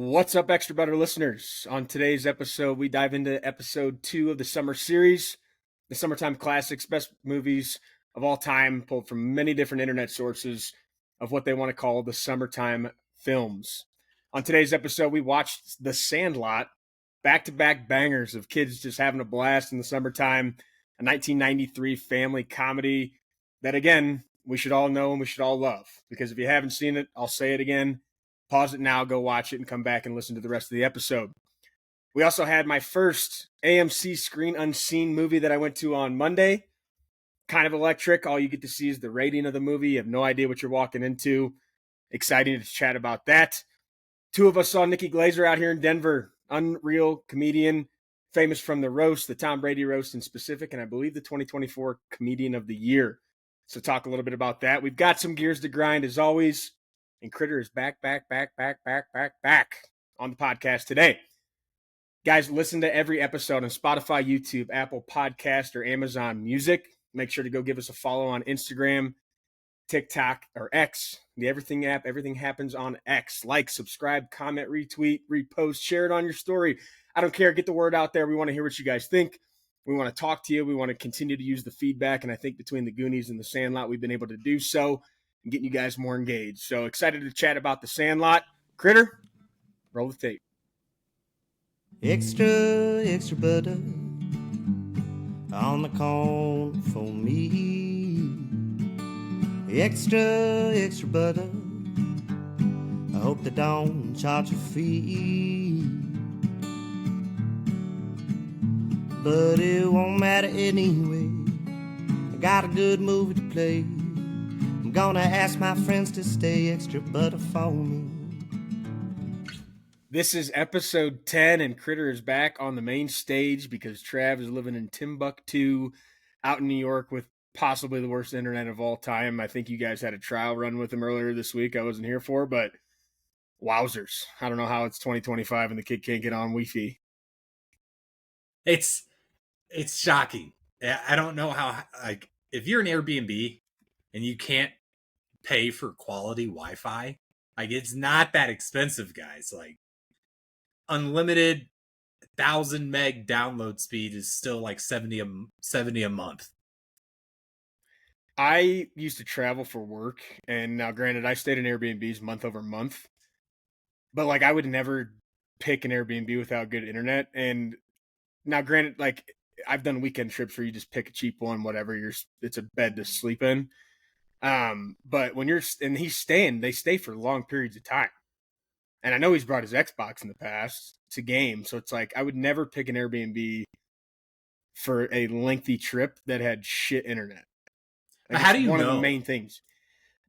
What's up, Extra Butter listeners? On today's episode, we dive into episode 2 of the summer series, the Summertime Classics, best movies of all time, pulled from many different internet sources of what they want to call the summertime films. On today's episode, we watched The Sandlot, back-to-back bangers of kids just having a blast in the summertime, a 1993 family comedy that, again, we should all know and we should all love. Because if you haven't seen it, I'll say it again. Pause it now, go watch it, and come back and listen to the rest of the episode. We also had my first AMC Screen Unseen movie that I went to on Monday. Kind of electric. All you get to see is the rating of the movie. You have no idea what you're walking into. Exciting to chat about that. Two of us saw Nikki Glazer out here in Denver. Unreal comedian, famous from the roast, the Tom Brady roast in specific, and I believe the 2024 Comedian of the Year. So talk a little bit about that. We've got some gears to grind as always. And Critter is back on the podcast today. Guys, listen to every episode on Spotify, YouTube, Apple Podcast, or Amazon Music. Make sure to go give us a follow on Instagram, TikTok, or X, the Everything app. Everything happens on X. Like, subscribe, comment, retweet, repost, share it on your story. I don't care. Get the word out there. We want to hear what you guys think. We want to talk to you. We want to continue to use the feedback. And I think between the Goonies and the Sandlot, we've been able to do so and getting you guys more engaged. So excited to chat about the Sandlot. Critter, roll the tape. Extra butter on the corn for me. Extra butter. I hope they don't charge a fee. But it won't matter anyway. I got a good movie to play. I'm gonna ask my friends to stay extra butter for me. This is episode 10, and Critter is back on the main stage because Trav is living in Timbuktu out in New York with possibly the worst internet of all time. I think you guys had a trial run with him earlier this week. I wasn't here for, but wowzers. I don't know how it's 2025 and the kid can't get on Wi-Fi. It's shocking. I don't know how, like, if you're an Airbnb and you can't pay for quality Wi-Fi, like, it's not that expensive, guys. Like, unlimited 1,000 meg download speed is still like 70 a month. I used to travel for work, and now granted, I stayed in Airbnbs month over month, but like I would never pick an Airbnb without good internet. And now granted, like I've done weekend trips where you just pick a cheap one, whatever, it's a bed to sleep in. But when they stay for long periods of time. And I know he's brought his Xbox in the past to game. So it's like, I would never pick an Airbnb for a lengthy trip that had shit internet. Like, how do you know? One of the main things.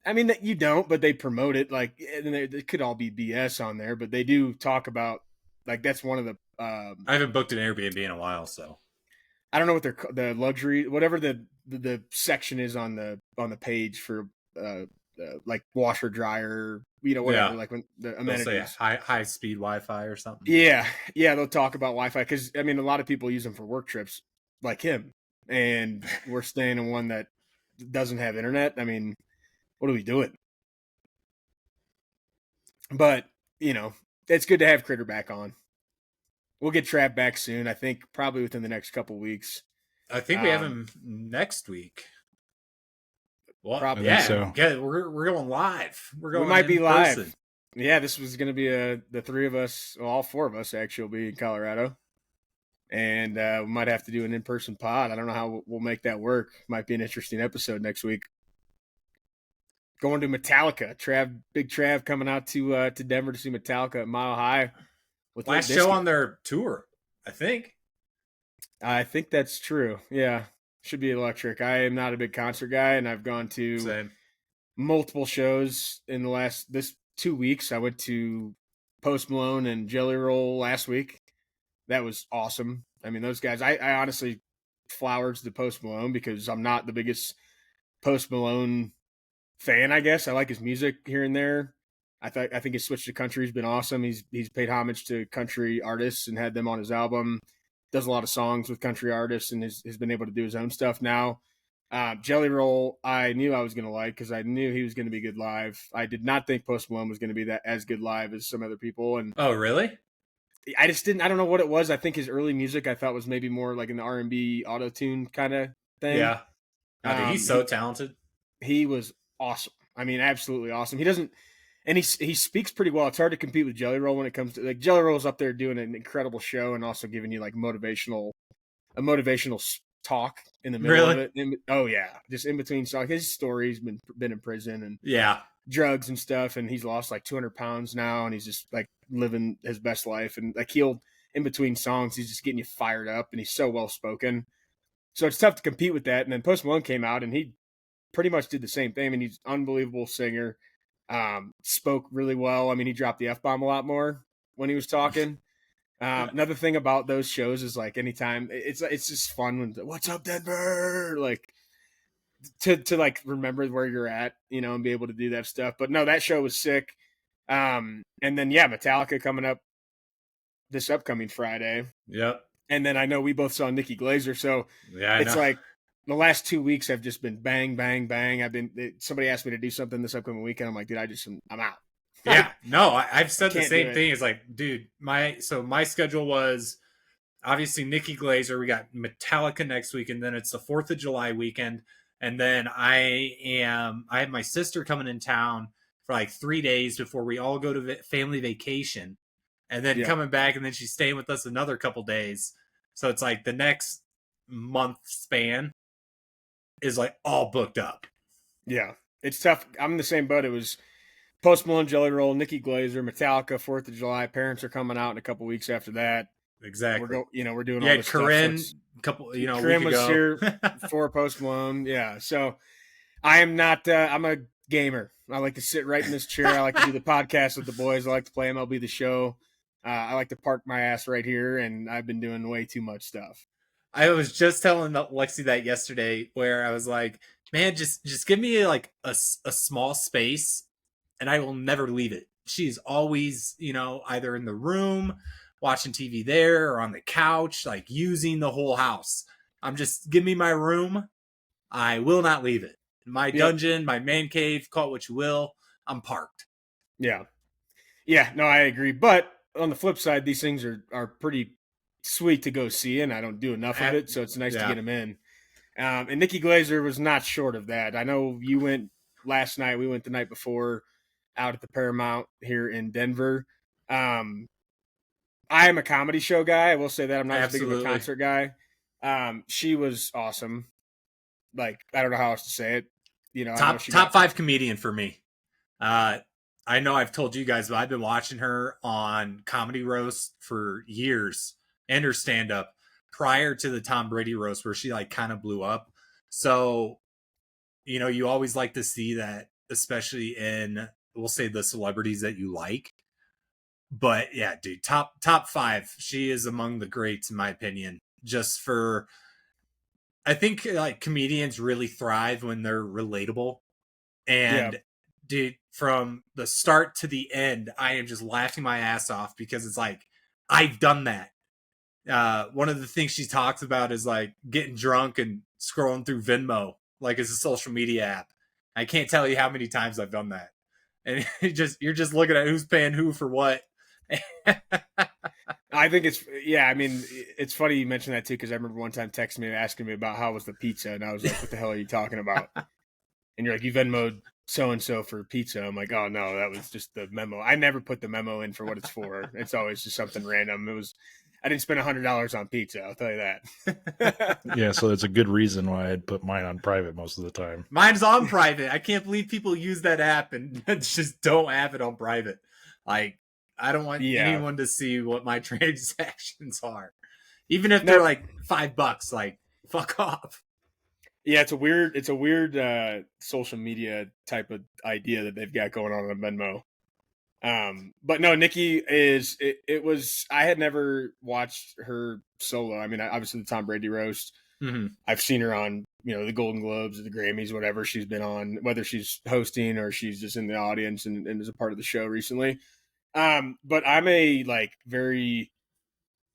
I mean, that you don't, but they promote it. Like, it could all be BS on there, but they do talk about, like, that's one of the, I haven't booked an Airbnb in a while, so I don't know what the luxury, whatever the section is on the page for like washer dryer, whatever, yeah. Like when the amenities, they'll say high speed Wi-Fi or something. Yeah, they'll talk about Wi-Fi because I mean a lot of people use them for work trips, like him, and we're staying in one that doesn't have internet. I mean, what are we doing? But it's good to have Critter back on. We'll get Trav back soon. I think probably within the next couple weeks. I think we have him next week. Well, probably, yeah. So. We're going live. We might be live. Person. Yeah, this was going to be the three of us. Well, all four of us actually will be in Colorado, and we might have to do an in-person pod. I don't know how we'll make that work. Might be an interesting episode next week. Going to Metallica. Big Trav coming out to Denver to see Metallica at Mile High. Last show on their tour, I think. I think that's true. Yeah, should be electric. I am not a big concert guy, and I've gone to multiple shows in this 2 weeks. I went to Post Malone and Jelly Roll last week. That was awesome. I mean, those guys. I honestly flowers to Post Malone because I'm not the biggest Post Malone fan. I guess I like his music here and there. I think his switch to country has been awesome. He's paid homage to country artists and had them on his album. Does a lot of songs with country artists and has been able to do his own stuff now. Jelly Roll, I knew I was going to like because I knew he was going to be good live. I did not think Post Malone was going to be that as good live as some other people, and Oh, really? I just didn't. I don't know what it was. I think his early music I thought was maybe more like in the R&B auto tune kind of thing. Yeah. Oh, dude, he's so He talented. he was awesome. I mean, absolutely awesome. He doesn't, and he speaks pretty well. It's hard to compete with Jelly Roll when it comes to like Jelly Roll's up there doing an incredible show and also giving you like motivational talk in the middle of Really? it. Oh yeah, just in between songs. His story's been in prison and Yeah. drugs and stuff, and he's lost like 200 pounds now, and he's just like living his best life. And like he'll in between songs, he's just getting you fired up, and he's so well spoken. So it's tough to compete with that. And then Post Malone came out, and he pretty much did the same thing. I mean, he's an unbelievable singer. Spoke really well. I mean, he dropped the F-bomb a lot more when he was talking. Another thing about those shows is like anytime it's just fun when what's up Denver, like to like remember where you're at, and be able to do that stuff. But no, that show was sick. And then yeah, Metallica coming up this upcoming Friday. Yep. And then I know we both saw Nikki Glazer, so Yeah, I it's know. like the last 2 weeks have just been bang, bang, bang. Somebody asked me to do something this upcoming weekend. I'm like, dude, I'm out. Yeah, no, I've said the Can't same do it. thing. It's like, dude, my schedule was obviously Nikki Glazer. We got Metallica next week, and then it's the 4th of July weekend. And then I have my sister coming in town for like 3 days before we all go to family vacation, and then Yeah. coming back, and then she's staying with us another couple days. So it's like the next month span is like all booked up. Yeah, it's tough. I'm in the same boat. It was Post Malone, Jelly Roll, Nikki Glazer, Metallica, 4th of July. Parents are coming out in a couple weeks after that. Exactly. We're doing Yeah, all this Corinne, stuff. a couple, a Corinne week was ago. here for Post Malone. Yeah, so I am not. I'm a gamer. I like to sit right in this chair. I like to do the podcast with the boys. I like to play MLB The Show. I like to park my ass right here, and I've been doing way too much stuff. I was just telling Lexi that yesterday, where I was like, "Man, just give me like a small space, and I will never leave it." She's always, either in the room, watching TV there, or on the couch, like using the whole house. I'm just give me my room. I will not leave it. My dungeon, my man cave, call it what you will. I'm parked. Yeah. Yeah, no, I agree. But on the flip side, these things are pretty sweet to go see, and I don't do enough of it, so it's nice to get them in. And Nikki Glazer was not short of that. I know you went last night. We went the night before out at the Paramount here in Denver. I am a comedy show guy. I will say that I'm not as big of a concert guy. She was awesome. Like, I don't know how else to say it. Top 5 comedian for me. I know I've told you guys, but I've been watching her on Comedy Roast for years and her stand up prior to the Tom Brady roast where she like kind of blew up. So, you always like to see that, especially in, we'll say, the celebrities that you like. But yeah, dude, top 5. She is among the greats in my opinion. Just for, I think like comedians really thrive when they're relatable. And dude, from the start to the end, I am just laughing my ass off because it's like, I've done that. One of the things she talks about is like getting drunk and scrolling through Venmo, like it's a social media app. I can't tell you how many times I've done that. And you're just looking at who's paying who for what. I think it's funny you mentioned that too, because I remember one time texting me and asking me about how was the pizza, and I was like, what the hell are you talking about? And you're like, you Venmo'd so-and-so for pizza. I'm like, oh no, that was just the memo. I never put the memo in for what it's for. It's always just something random. I didn't spend $100 on pizza, I'll tell you that. Yeah, so that's a good reason why I'd put mine on private most of the time. Mine's on private. I can't believe people use that app and just don't have it on private. Like, I don't want anyone to see what my transactions are. Even if they're like $5, like, fuck off. Yeah, it's a weird social media type of idea that they've got going on Venmo. But no, Nikki I had never watched her solo. I mean, obviously the Tom Brady roast. Mm-hmm. I've seen her on, the Golden Globes or the Grammys, whatever she's been on, whether she's hosting or she's just in the audience and is a part of the show recently. But I'm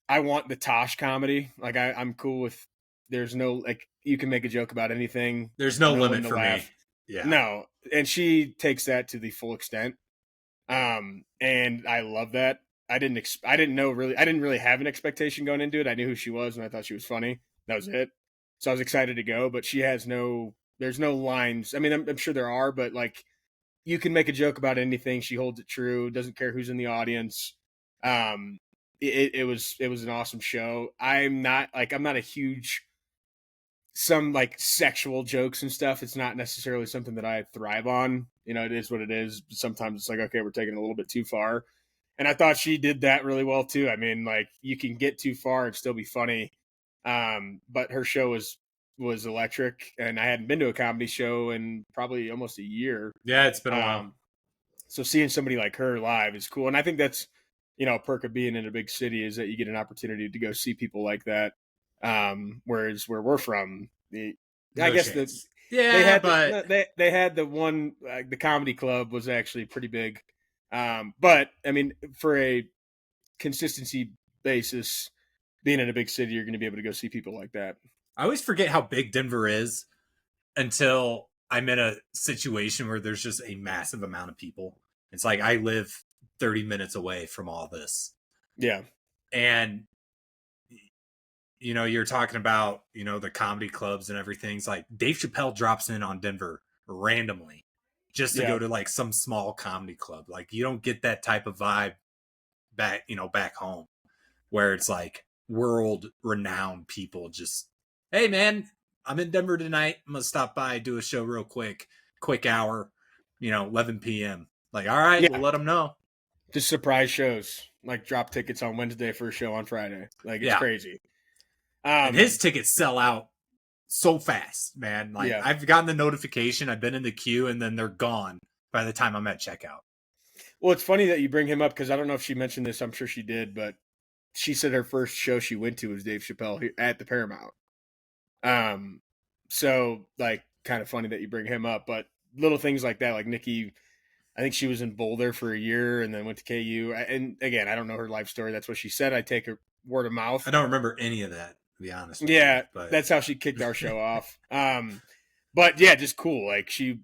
I want the Tosh comedy. Like I'm cool with there's no like you can make a joke about anything. There's no one limit to for laugh. me. Yeah. No, and she takes that to the full extent. And I love that. I didn't really have an expectation going into it. I knew who she was and I thought she was funny. That was it. So I was excited to go, but there's no lines. I mean, I'm sure there are, but like you can make a joke about anything. She holds it true. Doesn't care who's in the audience. It was an awesome show. I'm not a huge some like sexual jokes and stuff. It's not necessarily something that I thrive on. It is what it is. Sometimes it's like, okay, we're taking it a little bit too far. And I thought she did that really well too. I mean, like you can get too far and still be funny. But her show was electric, and I hadn't been to a comedy show in probably almost a year. Yeah, it's been a while. So seeing somebody like her live is cool. And I think that's, a perk of being in a big city is that you get an opportunity to go see people like that. Whereas where we're from, they had the one, the comedy club was actually pretty big. But I mean, for a consistency basis, being in a big city, you're going to be able to go see people like that. I always forget how big Denver is until I'm in a situation where there's just a massive amount of people. It's like I live 30 minutes away from all this. Yeah. And, you're talking about, the comedy clubs and everything. It's like Dave Chappelle drops in on Denver randomly just to go to like some small comedy club. Like you don't get that type of vibe back home where it's like world renowned people just, hey man, I'm in Denver tonight. I'm going to stop by, do a show real quick hour, 11 PM. Like, all right, we'll let them know. Just surprise shows, like drop tickets on Wednesday for a show on Friday. Like it's crazy. And his tickets sell out so fast, man. Like I've gotten the notification, I've been in the queue, and then they're gone by the time I'm at checkout. Well, it's funny that you bring him up because I don't know if she mentioned this. I'm sure she did, but she said her first show she went to was Dave Chappelle at the Paramount. So like kind of funny that you bring him up, but little things like that, like Nikki, I think she was in Boulder for a year and then went to KU. And again, I don't know her life story. That's what she said. I take her word of mouth. I don't remember any of that, to be honest. Yeah, but that's how she kicked our show off. But yeah, just cool. Like she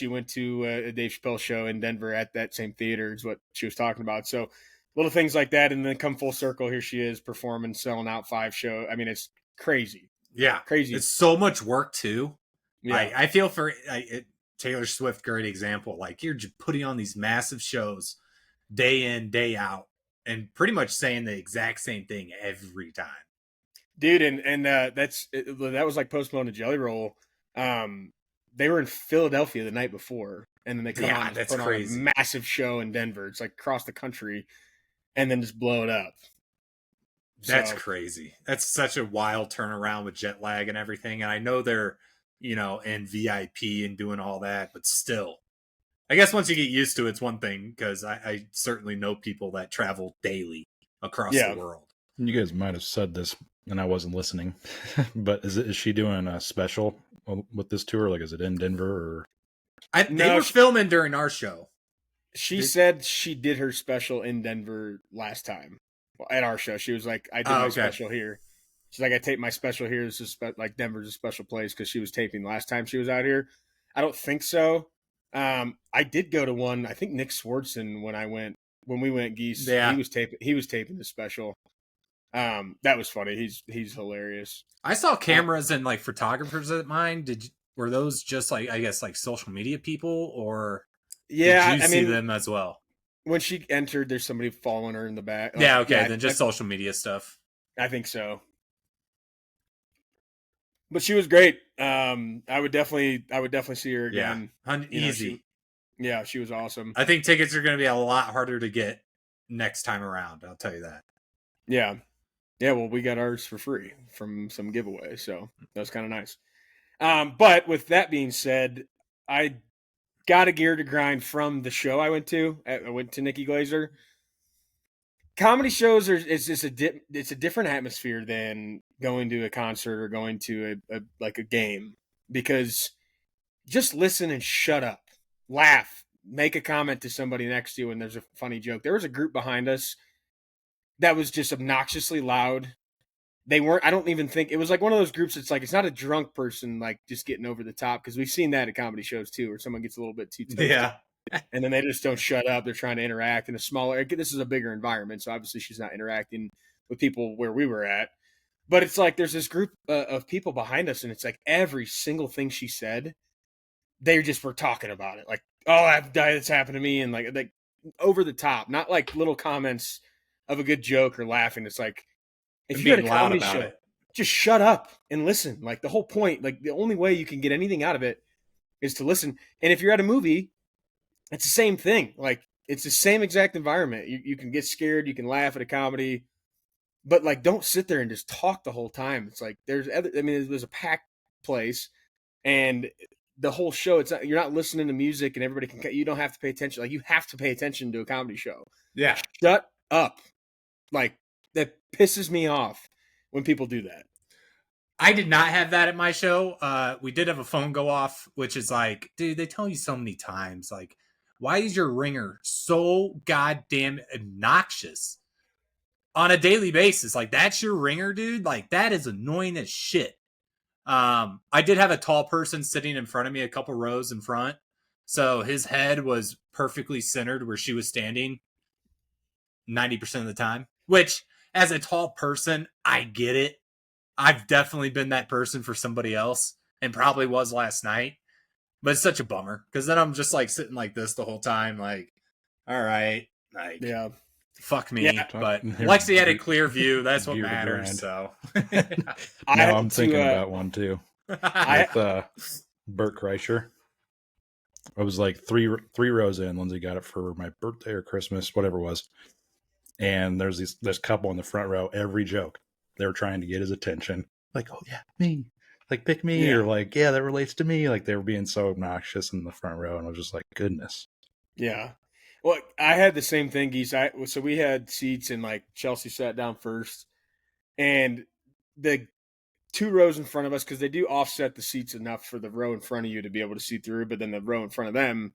went to a Dave Chappelle show in Denver at that same theater is what she was talking about. So little things like that, and then come full circle. Here she is performing, selling out 5 shows. I mean, it's crazy. Yeah, crazy. It's so much work too. Yeah, I feel for Taylor Swift, great example. Like you're just putting on these massive shows day in, day out, and pretty much saying the exact same thing every time. Dude, and that was like Post Malone and Jelly Roll. They were in Philadelphia the night before, and then they come on and put on a massive show in Denver. It's like across the country, and then just blow it up. That's crazy. That's such a wild turnaround with jet lag and everything. And I know they're, in VIP and doing all that, but still, I guess once you get used to it, it's one thing because I certainly know people that travel daily across the world. You guys might have said this and I wasn't listening, but is she doing a special with this tour? Like, is it in Denver or? They were filming during our show. She said she did her special in Denver last time. At our show, she was like, "I did my special here." She's like, "I taped my special here. This is like Denver's a special place because she was taping last time she was out here." I don't think so. I did go to one. I think Nick Swartzen when we went Geese. Yeah. He was taping the special. That was funny. He's hilarious. I saw cameras and like photographers at mine. Were those just like, I guess, like social media people, or did you see them as well? When she entered, there's somebody following her in the back. Then just social media stuff. I think so. But she was great. I would definitely see her again. Yeah, easy. She was awesome. I think tickets are going to be a lot harder to get next time around. I'll tell you that. Yeah. Well, we got ours for free from some giveaway, so that was kind of nice. But with that being said, I got a gear to grind from the show I went to. I went to Nikki Glazer. Comedy shows it's a different atmosphere than going to a concert or going to a game, because just listen and shut up, laugh, make a comment to somebody next to you when there's a funny joke. There was a group behind us that was just obnoxiously loud. they weren't. I don't even think it was like one of those groups. It's like it's not a drunk person like just getting over the top, because we've seen that at comedy shows too, where someone gets a little bit too toasted. Yeah. And then they just don't shut up. They're trying to interact in a smaller. This is a bigger environment, so obviously she's not interacting with people where we were at. But it's like there's this group of people behind us, and it's like every single thing she said, they just were talking about it. Like, oh, that's happened to me, and like over the top, not like little comments of a good joke or laughing. It's like if you're at a comedy show, just shut up and listen. Like the whole point, like the only way you can get anything out of it is to listen. And if you're at a movie, it's the same thing. Like it's the same exact environment. You can get scared, you can laugh at a comedy, but like don't sit there and just talk the whole time. It's like there's a packed place, and the whole show, it's not, you're not listening to music and everybody can, you don't have to pay attention. Like you have to pay attention to a comedy show. Yeah. Shut up. Like that pisses me off when people do that. I did not have that at my show. We did have a phone go off, which is like, dude, they tell you so many times, like, why is your ringer so goddamn obnoxious on a daily basis? Like, that's your ringer, dude? Like, that is annoying as shit. I did have a tall person sitting in front of me, a couple rows in front. So his head was perfectly centered where she was standing 90% of the time, which as a tall person, I get it. I've definitely been that person for somebody else and probably was last night, but it's such a bummer because then I'm just like sitting like this the whole time. Like, all right, like, yeah, fuck me. Yeah. But Lexi had a clear view. That's what matters. So I'm thinking about one too. With Bert Kreischer. I was like three rows in. Lindsay got it for my birthday or Christmas, whatever it was. And there's this couple in the front row. Every joke, they were trying to get his attention. Like, oh yeah, me. Like, pick me. Or like, yeah, that relates to me. Like, they were being so obnoxious in the front row. And I was just like, goodness. Yeah. Well, I had the same thing, Geese. So we had seats, and like Chelsea sat down first, and the 2 rows in front of us, because they do offset the seats enough for the row in front of you to be able to see through, but then the row in front of them,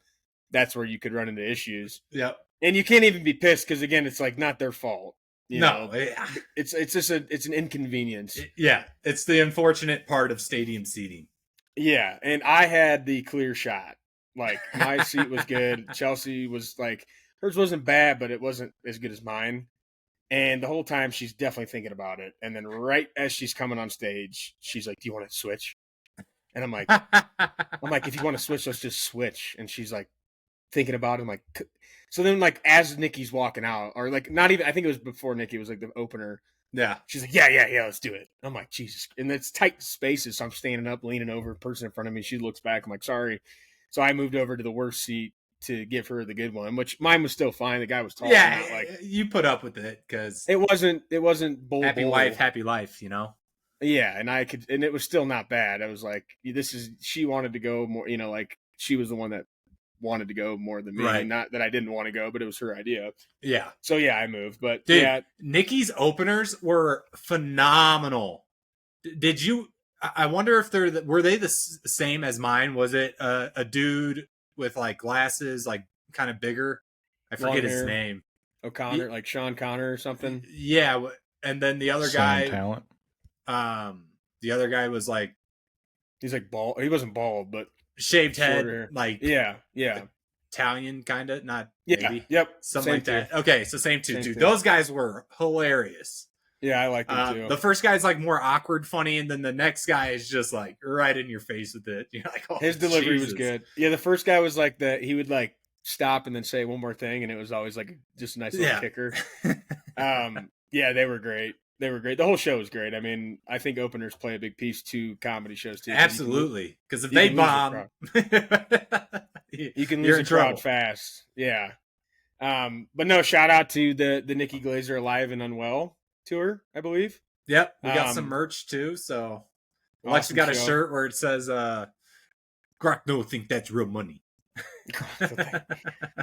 that's where you could run into issues. Yep. And you can't even be pissed because, again, it's like not their fault. You know? Yeah. It's just it's an inconvenience. Yeah, it's the unfortunate part of stadium seating. Yeah, and I had the clear shot. Like my seat was good. Chelsea was like, hers wasn't bad, but it wasn't as good as mine. And the whole time she's definitely thinking about it. And then right as she's coming on stage, she's like, "Do you want to switch?" And I'm like, if you want to switch, let's just switch. And she's like thinking about it. I'm like, so then like as Nikki's walking out, or like not even, I think it was before Nikki, it was like the opener. Yeah. She's like, yeah, let's do it. I'm like, Jesus. And it's tight spaces. So I'm standing up, leaning over, person in front of me. She looks back. I'm like, sorry. So I moved over to the worst seat to give her the good one, which mine was still fine. The guy was tall. Yeah, like, you put up with it because it wasn't bull. Happy wife, happy life, you know? Yeah, and it was still not bad. I was like, she wanted to go more, you know, like she was the one that wanted to go more than me. Right. Not that I didn't want to go, but it was her idea. Yeah. So yeah, I moved. But dude, yeah, Nikki's openers were phenomenal. Did you? I wonder if were they the same as mine? Was it a dude with like glasses, like kind of bigger? I forget his name. O'Connor, like Sean Connor or something. Yeah, and then the other guy, talent. The other guy was like, he's like bald. He wasn't bald, but shaved head, shorter. like yeah, Italian kind of, not maybe. Yep, something like that. Too. Okay, so same two, dude. Too. Those guys were hilarious. Yeah, I like them too. The first guy's like more awkward, funny, and then the next guy is just like right in your face with it. You're like, oh, his delivery Jesus. was good. Yeah, the first guy was like he would like stop and then say one more thing, and it was always like just a nice little kicker. Yeah, they were great. They were great. The whole show was great. I mean, I think openers play a big piece to comedy shows too. Absolutely, because if they bomb, you can lose the crowd fast. Yeah. But no, shout out to the Nikki Glazer Alive and Unwell tour, I believe. Yep, we got some merch too. So Alexa got a shirt where it says Grok don't think that's real money.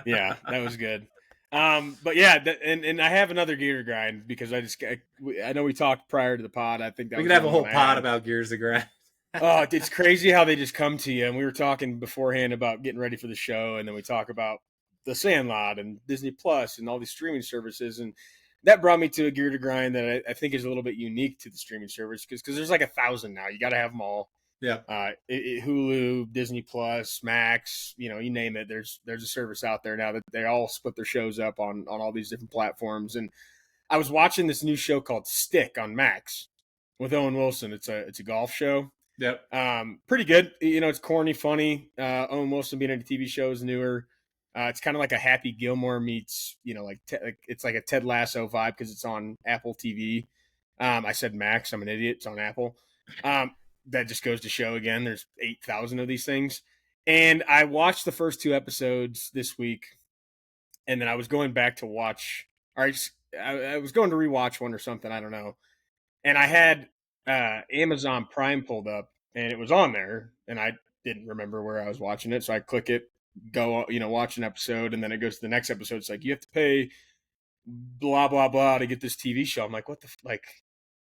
Yeah, that was good. But yeah, and I have another gear grind because I know we talked prior to the pod. I think that we could have a whole pod about gears to grind. Oh, it's crazy how they just come to you. And we were talking beforehand about getting ready for the show, and then we talk about the Sandlot and Disney Plus and all these streaming services. And that brought me to a gear to grind that I think is a little bit unique to the streaming service because there's like 1,000 now. You got to have them all. Yeah. Hulu, Disney Plus, Max, you name it. There's a service out there now that they all split their shows up on all these different platforms. And I was watching this new show called Stick on Max with Owen Wilson. It's a golf show. Yep. Pretty good. It's corny, funny. Owen Wilson being in a TV show is newer. It's kind of like a Happy Gilmore meets, it's like a Ted Lasso vibe because it's on Apple TV. I said Max. I'm an idiot. It's on Apple. That just goes to show again, there's 8,000 of these things. And I watched the first 2 episodes this week, and then I was going back to watch. I was going to rewatch one or something. I don't know. And I had Amazon Prime pulled up, and it was on there, and I didn't remember where I was watching it. So I click it, go, watch an episode, and then it goes to the next episode. It's like, you have to pay blah, blah, blah to get this TV show. I'm like, what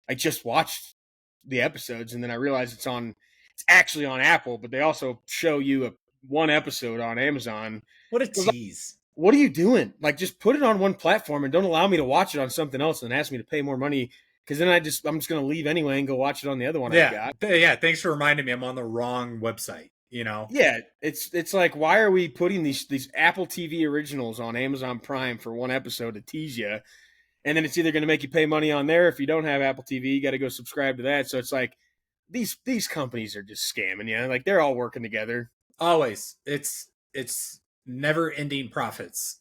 I just watched the episodes, and then I realized it's actually on Apple, but they also show you one episode on Amazon. What a tease. What are you doing? Just put it on one platform and don't allow me to watch it on something else and ask me to pay more money, because then I'm just going to leave anyway and go watch it on the other one I got. Yeah, thanks for reminding me. I'm on the wrong website, Yeah, it's like, why are we putting these Apple TV originals on Amazon Prime for one episode to tease you? And then it's either going to make you pay money on there. If you don't have Apple TV, you got to go subscribe to that. So it's like these companies are just scamming you. Like, they're all working together. Always. It's never-ending profits.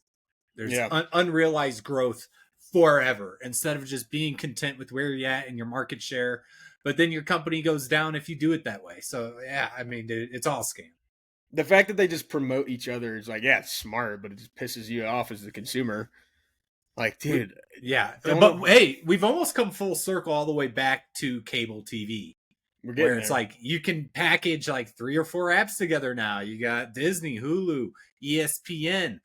There's unrealized growth forever, instead of just being content with where you're at and your market share. But then your company goes down if you do it that way. So, yeah, I mean, it's all scam. The fact that they just promote each other is like, yeah, it's smart, but it just pisses you off as the consumer. Like, dude. Yeah. But hey, we've almost come full circle all the way back to cable TV. Where it's like you can package like 3 or 4 apps together now. You got Disney, Hulu, ESPN,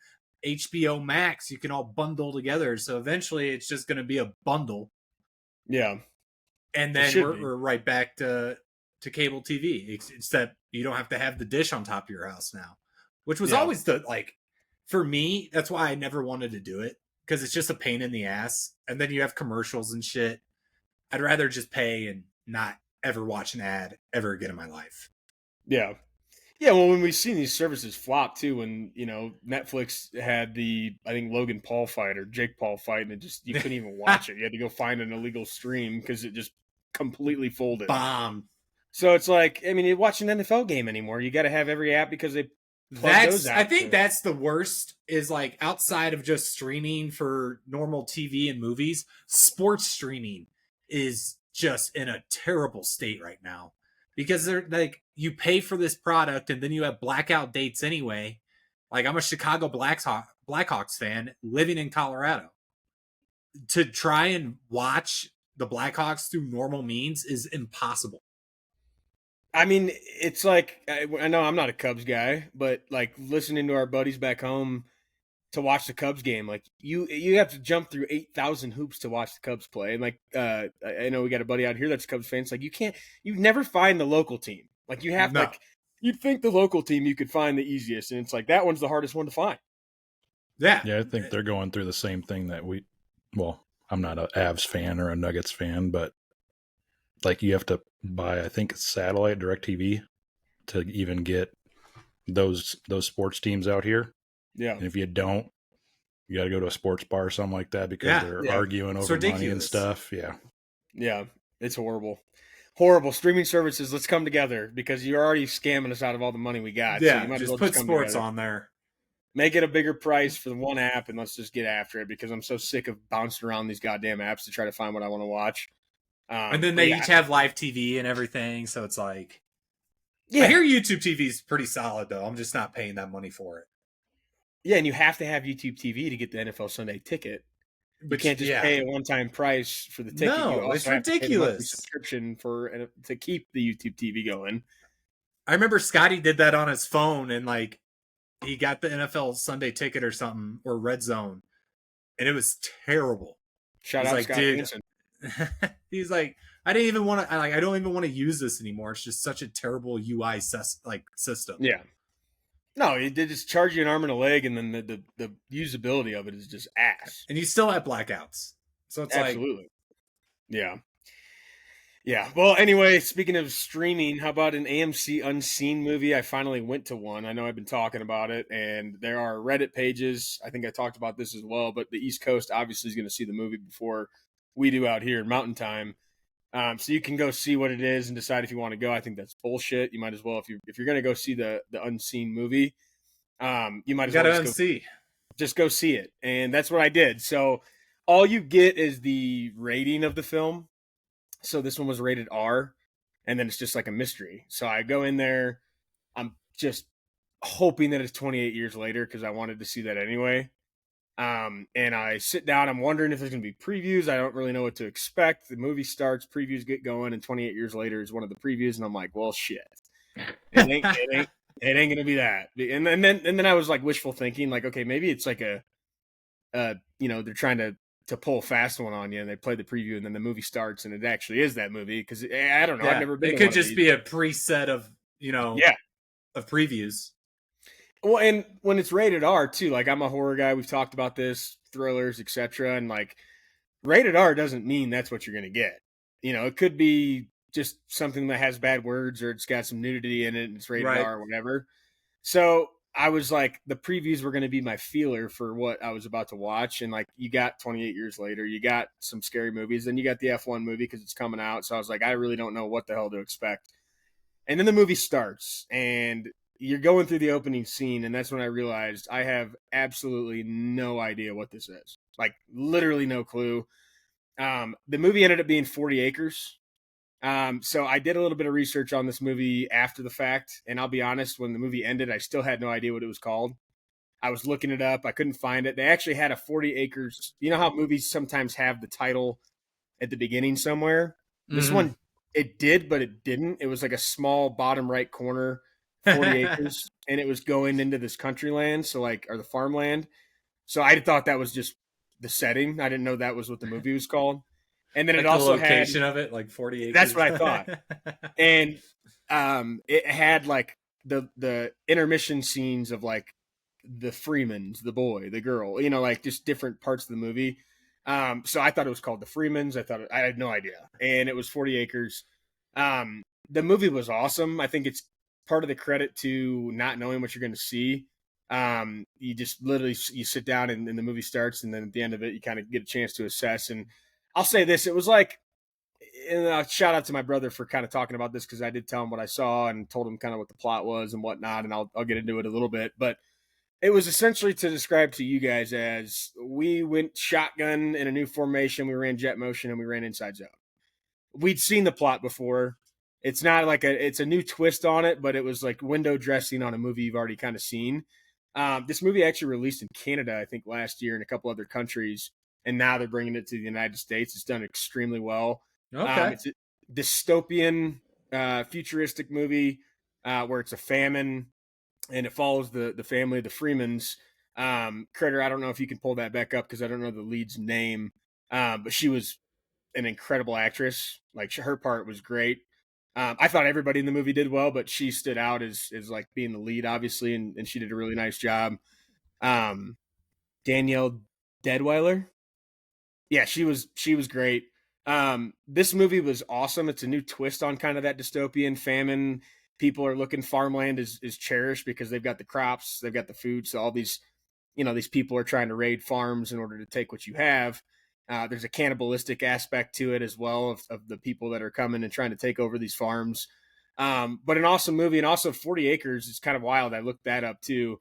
HBO Max. You can all bundle together. So eventually it's just going to be a bundle. Yeah. And then we're right back to cable TV, except you don't have to have the dish on top of your house now, which was always for me, that's why I never wanted to do it. Because it's just a pain in the ass. And then you have commercials and shit. I'd rather just pay and not ever watch an ad ever again in my life. Yeah. Yeah, well, when we've seen these services flop, too, when, Netflix had I think, Logan Paul fight or Jake Paul fight, and you couldn't even watch it. You had to go find an illegal stream because it just completely folded. Bomb. So it's like, I mean, you watch an NFL game anymore. You got to have every app because they I think that's the worst, is like, outside of just streaming for normal TV and movies, sports streaming is just in a terrible state right now, because they're like, you pay for this product and then you have blackout dates anyway. Like, I'm a Chicago Blackhawks fan living in Colorado. To try and watch the Blackhawks through normal means is impossible. I mean, it's like, I know I'm not a Cubs guy, but like listening to our buddies back home to watch the Cubs game, like you have to jump through 8,000 hoops to watch the Cubs play. And like, I know we got a buddy out here that's a Cubs fan. It's like, you never find the local team. Like, you have you'd think the local team you could find the easiest. And it's like, that one's the hardest one to find. Yeah. Yeah, I think they're going through the same thing that I'm not a Avs fan or a Nuggets fan, but like, you have to buy, I think it's satellite DirecTV to even get those sports teams out here. Yeah. And if you don't, you got to go to a sports bar or something like that because they're arguing over money and stuff. Yeah. Yeah. It's horrible. Horrible. Streaming services, let's come together, because you're already scamming us out of all the money we got. Yeah. So you might just put sports on there. Make it a bigger price for the one app, and let's just get after it, because I'm so sick of bouncing around these goddamn apps to try to find what I want to watch. And then they each have live TV and everything, so it's like, I hear YouTube TV is pretty solid, though. I'm just not paying that money for it. Yeah, and you have to have YouTube TV to get the NFL Sunday ticket. You can't just pay a one-time price for the ticket. No, it's ridiculous. Subscription to keep the YouTube TV going. I remember Scotty did that on his phone, and like, he got the NFL Sunday ticket or something, or Red Zone, and it was terrible. Shout out, Scotty. He's like, I don't even want to use this anymore. It's just such a terrible UI system. Yeah. No, they just charge you an arm and a leg, and then the usability of it is just ass. And you still have blackouts. So it's absolutely. Yeah. Yeah. Well, anyway, speaking of streaming, how about an AMC Unseen movie? I finally went to one. I know I've been talking about it, and there are Reddit pages. I think I talked about this as well, but the East Coast obviously is going to see the movie before we do out here in Mountain Time. So you can go see what it is and decide if you want to go. I think that's bullshit. You might as well, if you're going to go see the Unseen movie, you might as well just go see it. And that's what I did. So all you get is the rating of the film. So this one was rated R, and then it's just like a mystery. So I go in there. I'm just hoping that it's 28 years later because I wanted to see that anyway. And I sit down. I'm wondering if there's going to be previews. I don't really know what to expect. The movie starts, previews get going, and 28 years later is one of the previews. And I'm like, well, shit. It ain't going to be that. And then I was like wishful thinking, like, okay, maybe it's like they're trying to pull a fast one on you, and they play the preview, and then the movie starts, and it actually is that movie. Because I don't know, I've never been. It could just be a preset of of previews. Well, and when it's rated R too, like I'm a horror guy. We've talked about this, thrillers, etc. And like rated R doesn't mean that's what you're going to get. It could be just something that has bad words or it's got some nudity in it and it's rated R or whatever. So I was like, the previews were going to be my feeler for what I was about to watch. And like, you got 28 years later, you got some scary movies, then you got the F1 movie because it's coming out. So I was like, I really don't know what the hell to expect. And then the movie starts and you're going through the opening scene. And that's when I realized I have absolutely no idea what this is. Like literally no clue. The movie ended up being 40 Acres. So I did a little bit of research on this movie after the fact, and I'll be honest, when the movie ended, I still had no idea what it was called. I was looking it up. I couldn't find it. They actually had a 40 Acres. You know how movies sometimes have the title at the beginning somewhere? Mm-hmm. This one, it did, but it didn't. It was like a small bottom right corner, 40 acres, and it was going into this country land, or the farmland. So I thought that was just the setting. I didn't know that was what the movie was called. And then it also the location of it, like 40 acres. That's what I thought. And it had like the intermission scenes of like the Freemans, the boy, the girl, like just different parts of the movie. So I thought it was called The Freemans. I had no idea. And it was 40 Acres. The movie was awesome. I think it's part of the credit to not knowing what you're going to see. You just literally, you sit down and the movie starts, and then at the end of it, you kind of get a chance to assess. And I'll say this, it was like, and shout out to my brother for kind of talking about this, because I did tell him what I saw and told him kind of what the plot was and whatnot, and I'll get into it a little bit. But it was essentially to describe to you guys as we went shotgun in a new formation, we ran jet motion, and we ran inside zone. We'd seen the plot before. It's not like it's a new twist on it, but it was like window dressing on a movie you've already kind of seen. This movie actually released in Canada, I think, last year, and a couple other countries. And now they're bringing it to the United States. It's done extremely well. Okay. It's a dystopian, futuristic movie where it's a famine, and it follows the family of the Freemans. Critter, I don't know if you can pull that back up because I don't know the lead's name, but she was an incredible actress. Like her part was great. I thought everybody in the movie did well, but she stood out as like being the lead, obviously, and she did a really nice job. Danielle Deadweiler. Yeah, she was great. This movie was awesome. It's a new twist on kind of that dystopian famine. People are looking, farmland is cherished because they've got the crops, they've got the food. So all these, these people are trying to raid farms in order to take what you have. There's a cannibalistic aspect to it as well of the people that are coming and trying to take over these farms. But an awesome movie, and also 40 Acres is kind of wild. I looked that up too.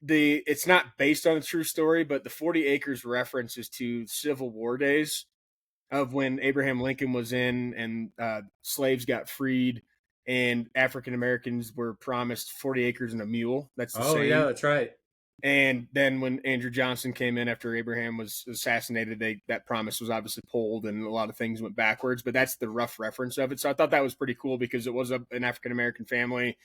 It's not based on a true story, but the 40 Acres references to Civil War days of when Abraham Lincoln was in and slaves got freed and African Americans were promised 40 acres and a mule. That's the same. Yeah, that's right. And then when Andrew Johnson came in after Abraham was assassinated, that promise was obviously pulled and a lot of things went backwards, but that's the rough reference of it. So I thought that was pretty cool because it was an African American family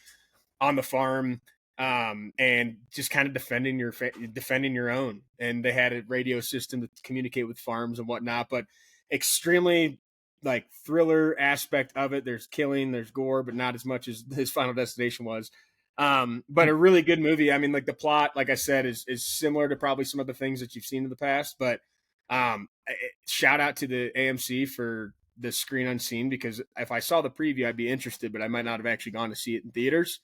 on the farm. And just kind of defending your own. And they had a radio system to communicate with farms and whatnot, but extremely like thriller aspect of it. There's killing, there's gore, but not as much as his Final Destination was. But a really good movie. I mean, like the plot, like I said, is similar to probably some of the things that you've seen in the past, but shout out to the AMC for the Screen Unseen, because if I saw the preview, I'd be interested, but I might not have actually gone to see it in theaters.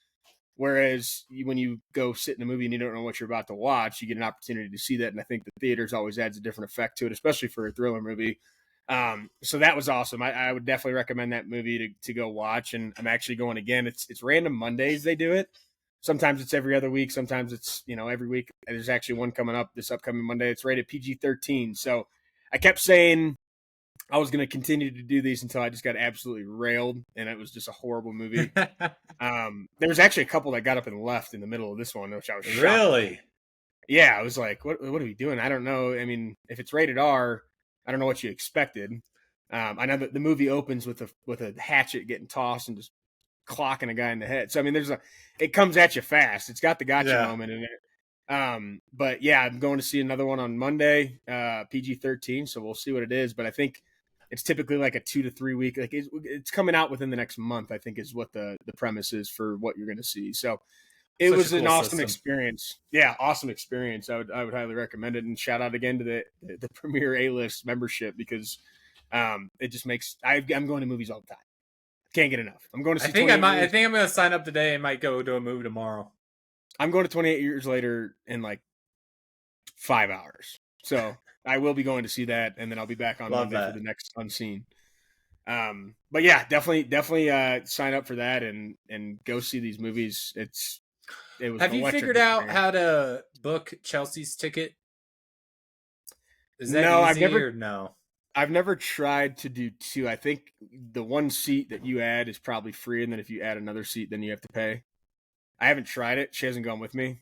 Whereas when you go sit in a movie and you don't know what you're about to watch, you get an opportunity to see that. And I think the theaters always adds a different effect to it, especially for a thriller movie. So that was awesome. I would definitely recommend that movie to go watch. And I'm actually going again. It's random Mondays they do it. Sometimes it's every other week. Sometimes it's, every week. There's actually one coming up this upcoming Monday. It's rated PG-13. So I kept saying I was going to continue to do these until I just got absolutely railed, and it was just a horrible movie. There was actually a couple that got up and left in the middle of this one, which I was shocked. Really? Yeah, I was like, what are we doing? I don't know. I mean, if it's rated R, I don't know what you expected. I know that the movie opens with a hatchet getting tossed and just clocking a guy in the head. So I mean, it comes at you fast. It's got the gotcha moment in it. But yeah, I'm going to see another one on Monday, PG-13. So we'll see what it is. But I think it's typically like a 2 to 3 week. Like it's coming out within the next month, I think, is what the premise is for what you're going to see. So it was an awesome experience. Yeah, awesome experience. I would highly recommend it. And shout out again to the Premier A-List membership, because it just makes I'm going to movies all the time. Can't get enough. I'm going to see. I think I'm going to sign up today and might go to a movie tomorrow. I'm going to 28 Years Later in like 5 hours. So I will be going to see that, and then I'll be back on Monday for the next Unseen. But yeah, definitely sign up for that and go see these movies. It was. Have you figured out how to book Chelsea's ticket? Is that easy no? I've never tried to do two. I think the one seat that you add is probably free, and then if you add another seat, then you have to pay. I haven't tried it. She hasn't gone with me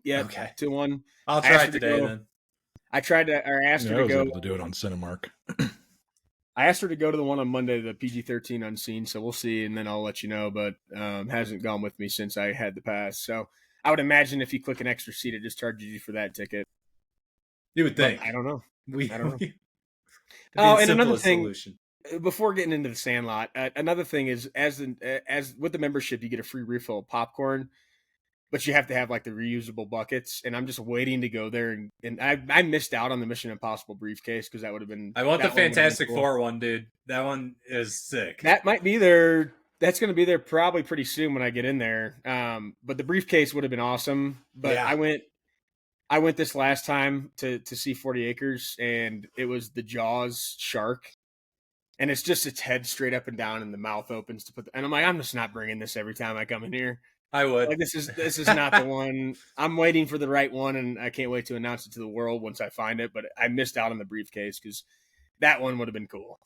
yet. Okay. To one. I'll try it today then. I tried to, or asked her to go. I was able to do it on Cinemark. I asked her to go to the one on Monday, the PG-13 Unseen, so we'll see, and then I'll let you know, but hasn't gone with me since I had the pass. So I would imagine if you click an extra seat, it just charges you for that ticket. You would think. But I don't know. I don't know. And another thing, before getting into the Sandlot, another thing is as with the membership, you get a free refill of popcorn, but you have to have like the reusable buckets. And I'm just waiting to go there, and I missed out on the Mission Impossible briefcase because that would have been. I want the Fantastic Four one, dude. That one is sick. That might be there. That's going to be there probably pretty soon when I get in there. But the briefcase would have been awesome. But yeah. I went this last time to see 40 Acres, and it was the Jaws shark. And it's just its head straight up and down, and the mouth opens to put. And I'm like, I'm just not bringing this every time I come in here. I would. Like, this is not the one. I'm waiting for the right one, and I can't wait to announce it to the world once I find it. But I missed out on the briefcase because that one would have been cool.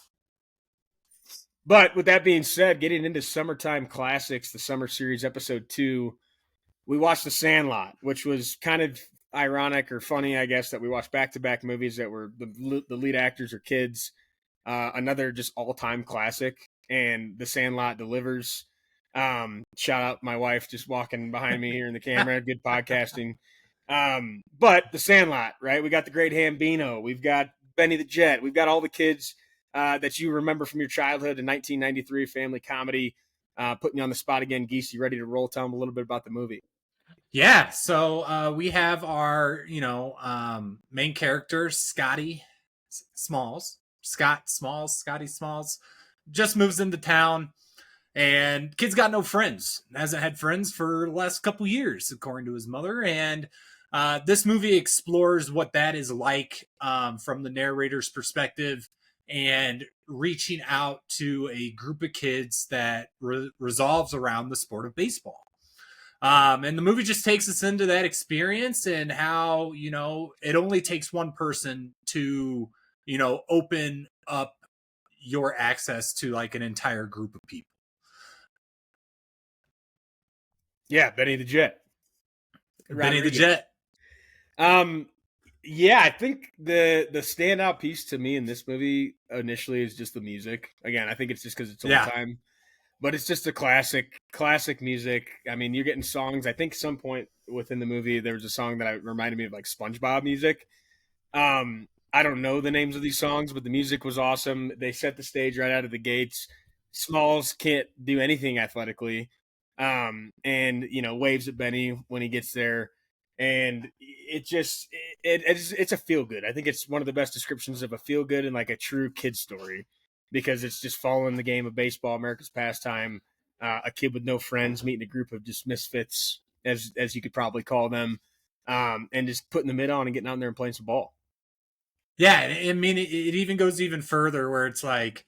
But with that being said, getting into Summertime Classics, the Summer Series Episode 2, we watched The Sandlot, which was kind of ironic or funny, I guess, that we watched back-to-back movies that were the lead actors are kids. Another just all-time classic, and The Sandlot delivers. Shout out my wife just walking behind me here in the camera. Good podcasting. But The Sandlot, right? We got the great Hambino. We've got Benny the Jet. We've got all the kids that you remember from your childhood in 1993, family comedy. Putting you on the spot again, Geese, you ready to roll? Tell them a little bit about the movie. Yeah, so we have our, main character, Scotty Smalls. Scotty Smalls, just moves into town, and kid's got no friends. Hasn't had friends for the last couple years, according to his mother. And this movie explores what that is like from the narrator's perspective, and reaching out to a group of kids that resolves around the sport of baseball. And the movie just takes us into that experience and how, it only takes one person to, open up your access to like an entire group of people. Yeah, Benny the Jet. Benny the Jet. Yeah, I think the standout piece to me in this movie initially is just the music. Again, I think it's just because it's old time. But it's just a classic music. I mean, you're getting songs. I think some point within the movie, there was a song that reminded me of like SpongeBob music. I don't know the names of these songs, but the music was awesome. They set the stage right out of the gates. Smalls can't do anything athletically. And, waves at Benny when he gets there. and it's a feel good. I think it's one of the best descriptions of a feel good and like a true kid story, because it's just following the game of baseball, America's pastime. A kid with no friends meeting a group of just misfits, as you could probably call them, and just putting the mitt on and getting out there and playing some ball. Yeah, I mean, it even goes even further where it's like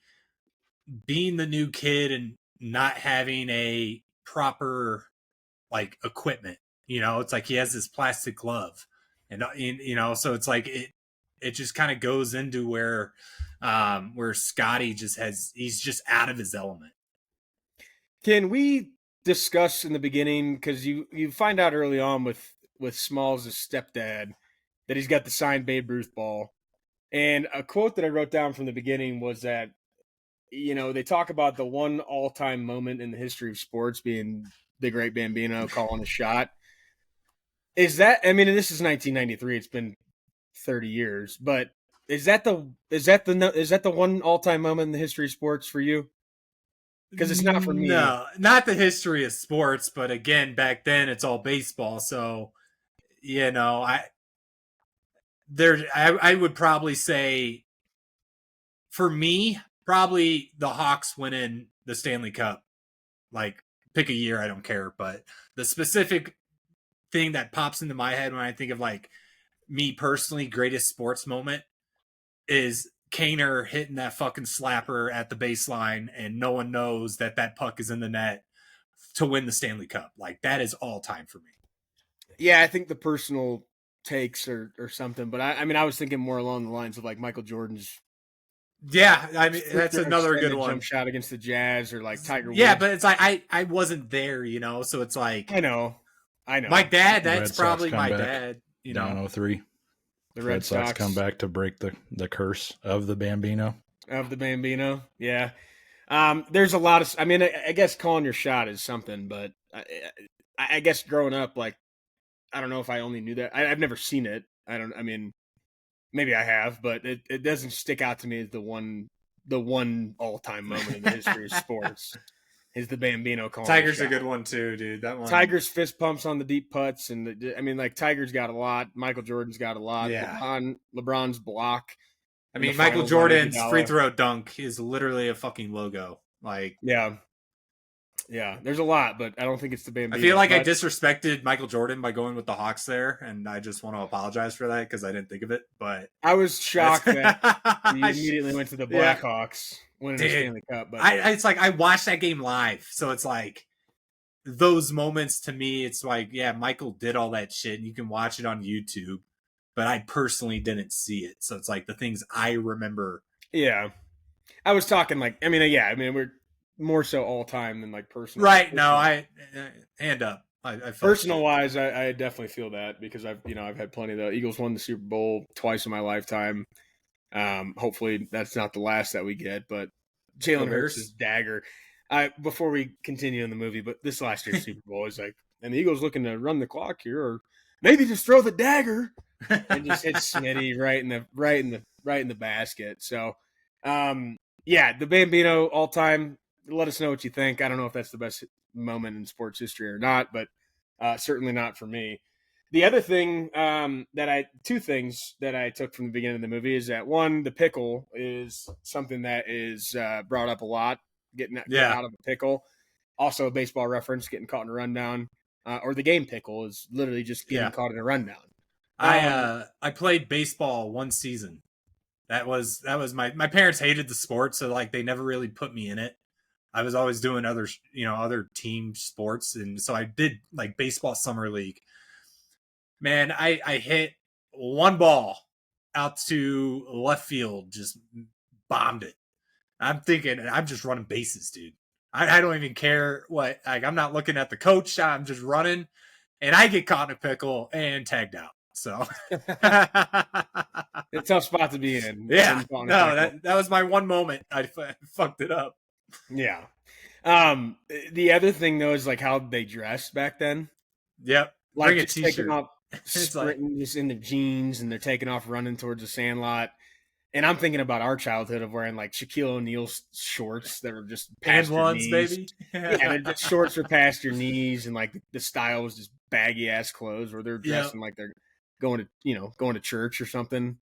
being the new kid and not having a proper like equipment. It's like he has this plastic glove, and so it's like it just kind of goes into where Scotty he's just out of his element. Can we discuss in the beginning, because you find out early on with Smalls' stepdad that he's got the signed Babe Ruth ball, and a quote that I wrote down from the beginning was that they talk about the one all-time moment in the history of sports being the great Bambino calling a shot. Is that, I mean, this is 1993. It's been 30 years, but is that the one all-time moment in the history of sports for you? Because it's not for me. No, not the history of sports, but again, back then it's all baseball. So, I would probably say, for me, probably the Hawks winning the Stanley Cup. Like, pick a year, I don't care. But the specific thing that pops into my head when I think of like me personally, greatest sports moment is Kaner hitting that fucking slapper at the baseline and no one knows that puck is in the net to win the Stanley Cup. Like, that is all time for me. Yeah, I think the personal takes or something, but I mean, I was thinking more along the lines of like Michael Jordan's. Yeah, I mean, that's another good one. Jump shot against the Jazz, or like Tiger Woods. Yeah, but it's like I wasn't there, so it's like I know. My dad, that's probably my dad. Down 0-3. The Red Sox come back to break the curse of the Bambino. Yeah. There's a lot of. I mean, I guess calling your shot is something, but I guess growing up, like, I don't know if I only knew that. I've never seen it. I mean, maybe I have, but it doesn't stick out to me as the one all-time moment in the history of sports. Is the Bambino calling. Tiger's a good one too, dude. That one. Tiger's fist pumps on the deep putts, and I mean, like, Tiger's got a lot. Michael Jordan's got a lot. Yeah. LeBron's block. I mean, Michael Jordan's free throw dunk is literally a fucking logo. Like, yeah. There's a lot, but I don't think it's the Bambino. I feel like I disrespected Michael Jordan by going with the Hawks there, and I just want to apologize for that because I didn't think of it. But I was shocked that you immediately went to the Blackhawks. Winning the Stanley Cup, but it's like I watched that game live, so it's like those moments to me. It's like, yeah, Michael did all that shit, and you can watch it on YouTube, but I personally didn't see it, so it's like the things I remember. Yeah, I was talking like, I mean, we're more so all time than like personal. Right? Personal. No, I hand up. I personal wise, I definitely feel that because I've had plenty of the Eagles won the Super Bowl twice in my lifetime. Hopefully that's not the last that we get, but Jalen Hurts' dagger. Before we continue in the movie, but this last year's Super Bowl is like, and the Eagles looking to run the clock here, or maybe just throw the dagger and just hit Smitty right in the basket. So, yeah, the Bambino all time. Let us know what you think. I don't know if that's the best moment in sports history or not, but certainly not for me. The other thing two things that I took from the beginning of the movie is that, one, the pickle is something that is brought up a lot, getting out of a pickle. Also a baseball reference, getting caught in a rundown. Or the game pickle is literally just getting caught in a rundown. I played baseball one season. That was my parents hated the sport, so like they never really put me in it. I was always doing other team sports, and so I did like baseball summer league. Man, I hit one ball out to left field, just bombed it. I'm thinking, I'm just running bases, dude. I don't even care what, like, I'm not looking at the coach. I'm just running, and I get caught in a pickle and tagged out. So it's a tough spot to be in. Yeah, no, that was my one moment. I fucked it up. Yeah. The other thing though is like how they dressed back then. Yep. Like, bring a t-shirt. Sprinting just in the jeans, and they're taking off running towards the Sandlot. And I'm thinking about our childhood of wearing like Shaquille O'Neal shorts that were just past And your ones, knees. baby. Yeah, they're just shorts are past your knees, and like the style was just baggy ass clothes, where they're dressing like they're going to church or something.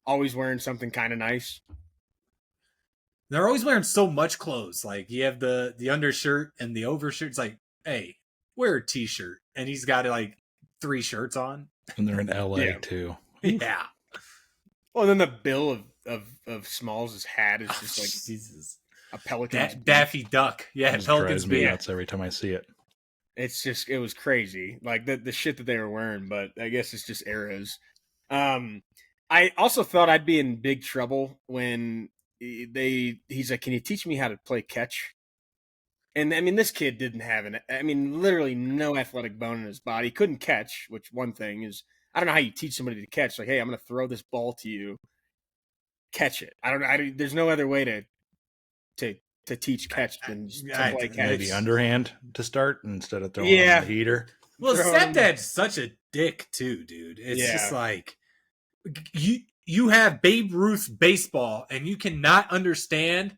Always wearing something kind of nice. They're always wearing so much clothes. Like you have the undershirt and the overshirt. It's like, hey, wear a t-shirt, and he's got like 3 shirts on. And they're in LA too. Yeah. Well, then the bill of Smalls' hat is just like Jesus. A pelican. Daffy Duck. Yeah, it drives me beak. nuts every time I see it. It was crazy. Like the shit that they were wearing, but I guess it's just eras. I also thought I'd be in big trouble when he's like, "Can you teach me how to play catch?" And I mean, this kid didn't have literally no athletic bone in his body. He couldn't catch, which one thing is, I don't know how you teach somebody to catch. Like, hey, I'm going to throw this ball to you, catch it. I don't know. There's no other way to teach catch than to play catch. Maybe underhand to start instead of throwing on the heater. Well, stepdad's such a dick too, dude. It's just like you have Babe Ruth baseball, and you cannot understand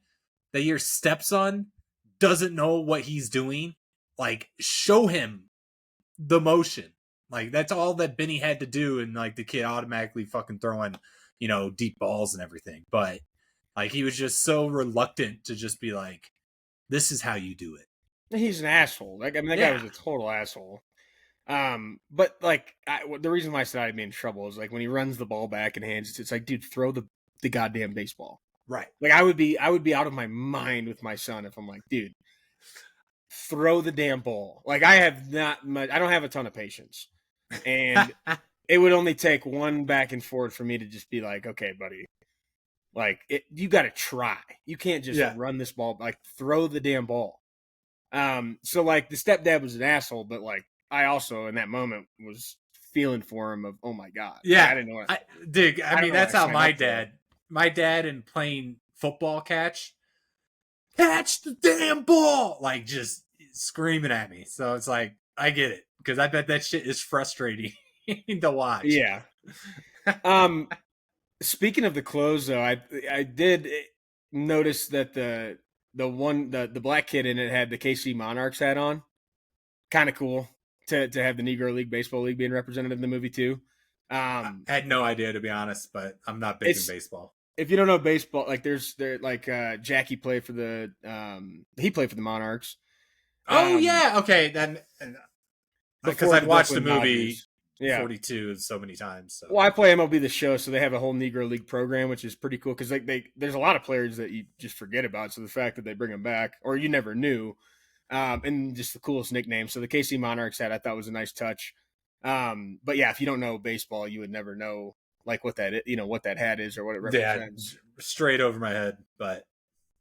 that your stepson doesn't know what he's doing. Like, show him the motion. Like, that's all that Benny had to do, and like the kid automatically fucking throwing, deep balls and everything. But like, he was just so reluctant to just be like, this is how you do it. He's an asshole. Like, I mean, that guy was a total asshole. But like, the reason why I said I'd be in trouble is like when he runs the ball back and hands it, it's like, dude, throw the goddamn baseball. Right. Like, I would be out of my mind with my son if I'm like, dude, throw the damn ball. Like, I don't have a ton of patience, and it would only take one back and forth for me to just be like, okay, buddy, like you got to try. You can't just run this ball. Like, throw the damn ball. So like the stepdad was an asshole, but like I also in that moment was feeling for him of, oh my God. Yeah. I didn't know. I mean, that's how my dad in playing football catch the damn ball, like just screaming at me. So it's like, I get it. Cause I bet that shit is frustrating to watch. Yeah. Speaking of the clothes though, I did notice that the black kid in it had the KC Monarchs hat on. Kind of cool to have the Negro League Baseball League being represented in the movie too. I had no idea, to be honest, but I'm not big in baseball. If you don't know baseball, like Jackie played for the Monarchs. Yeah, okay, then because I've watched the movie 42 so many times. So. Well, I play MLB The Show, so they have a whole Negro League program, which is pretty cool because there's a lot of players that you just forget about. So the fact that they bring them back, or you never knew, and just the coolest nickname. So the KC Monarchs hat I thought was a nice touch. But yeah, if you don't know baseball, you would never know like what that hat is or what it represents. Yeah, straight over my head. But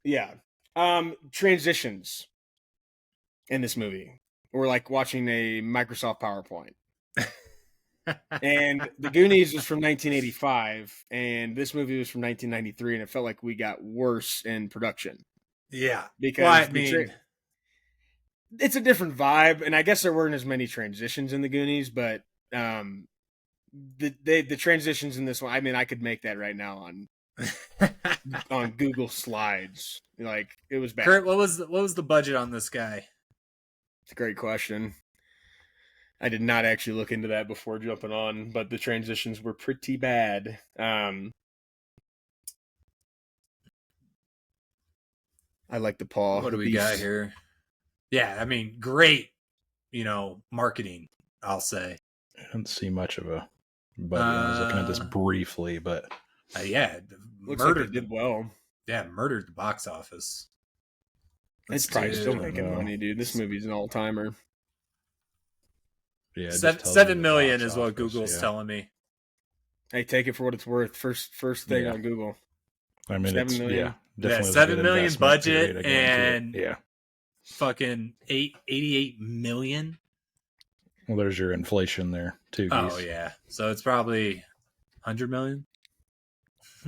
yeah, transitions in this movie were like watching a Microsoft PowerPoint. And The Goonies was from 1985, and this movie was from 1993, and it felt like we got worse in production. Yeah, because it's a different vibe, and I guess there weren't as many transitions in The Goonies, but the transitions in this one, I mean, I could make that right now on Google Slides. Like, it was bad. Kurt, what was the budget on this guy? It's a great question. I did not actually look into that before jumping on, but the transitions were pretty bad. I like the paw. What do we got here? Yeah, I mean, great, marketing, I'll say. I didn't see much of a budget. I was looking at this briefly, but looks like it did well. Yeah, murdered the box office. It's probably still making money, dude. This movie's an all-timer. Yeah, 7 million is what Google's telling me. Hey, take it for what it's worth. First thing on Google. I mean, 7 million. Definitely 7 million budget and yeah, fucking 88 million. Well, there's your inflation there too. Oh yeah, so it's probably 100 million.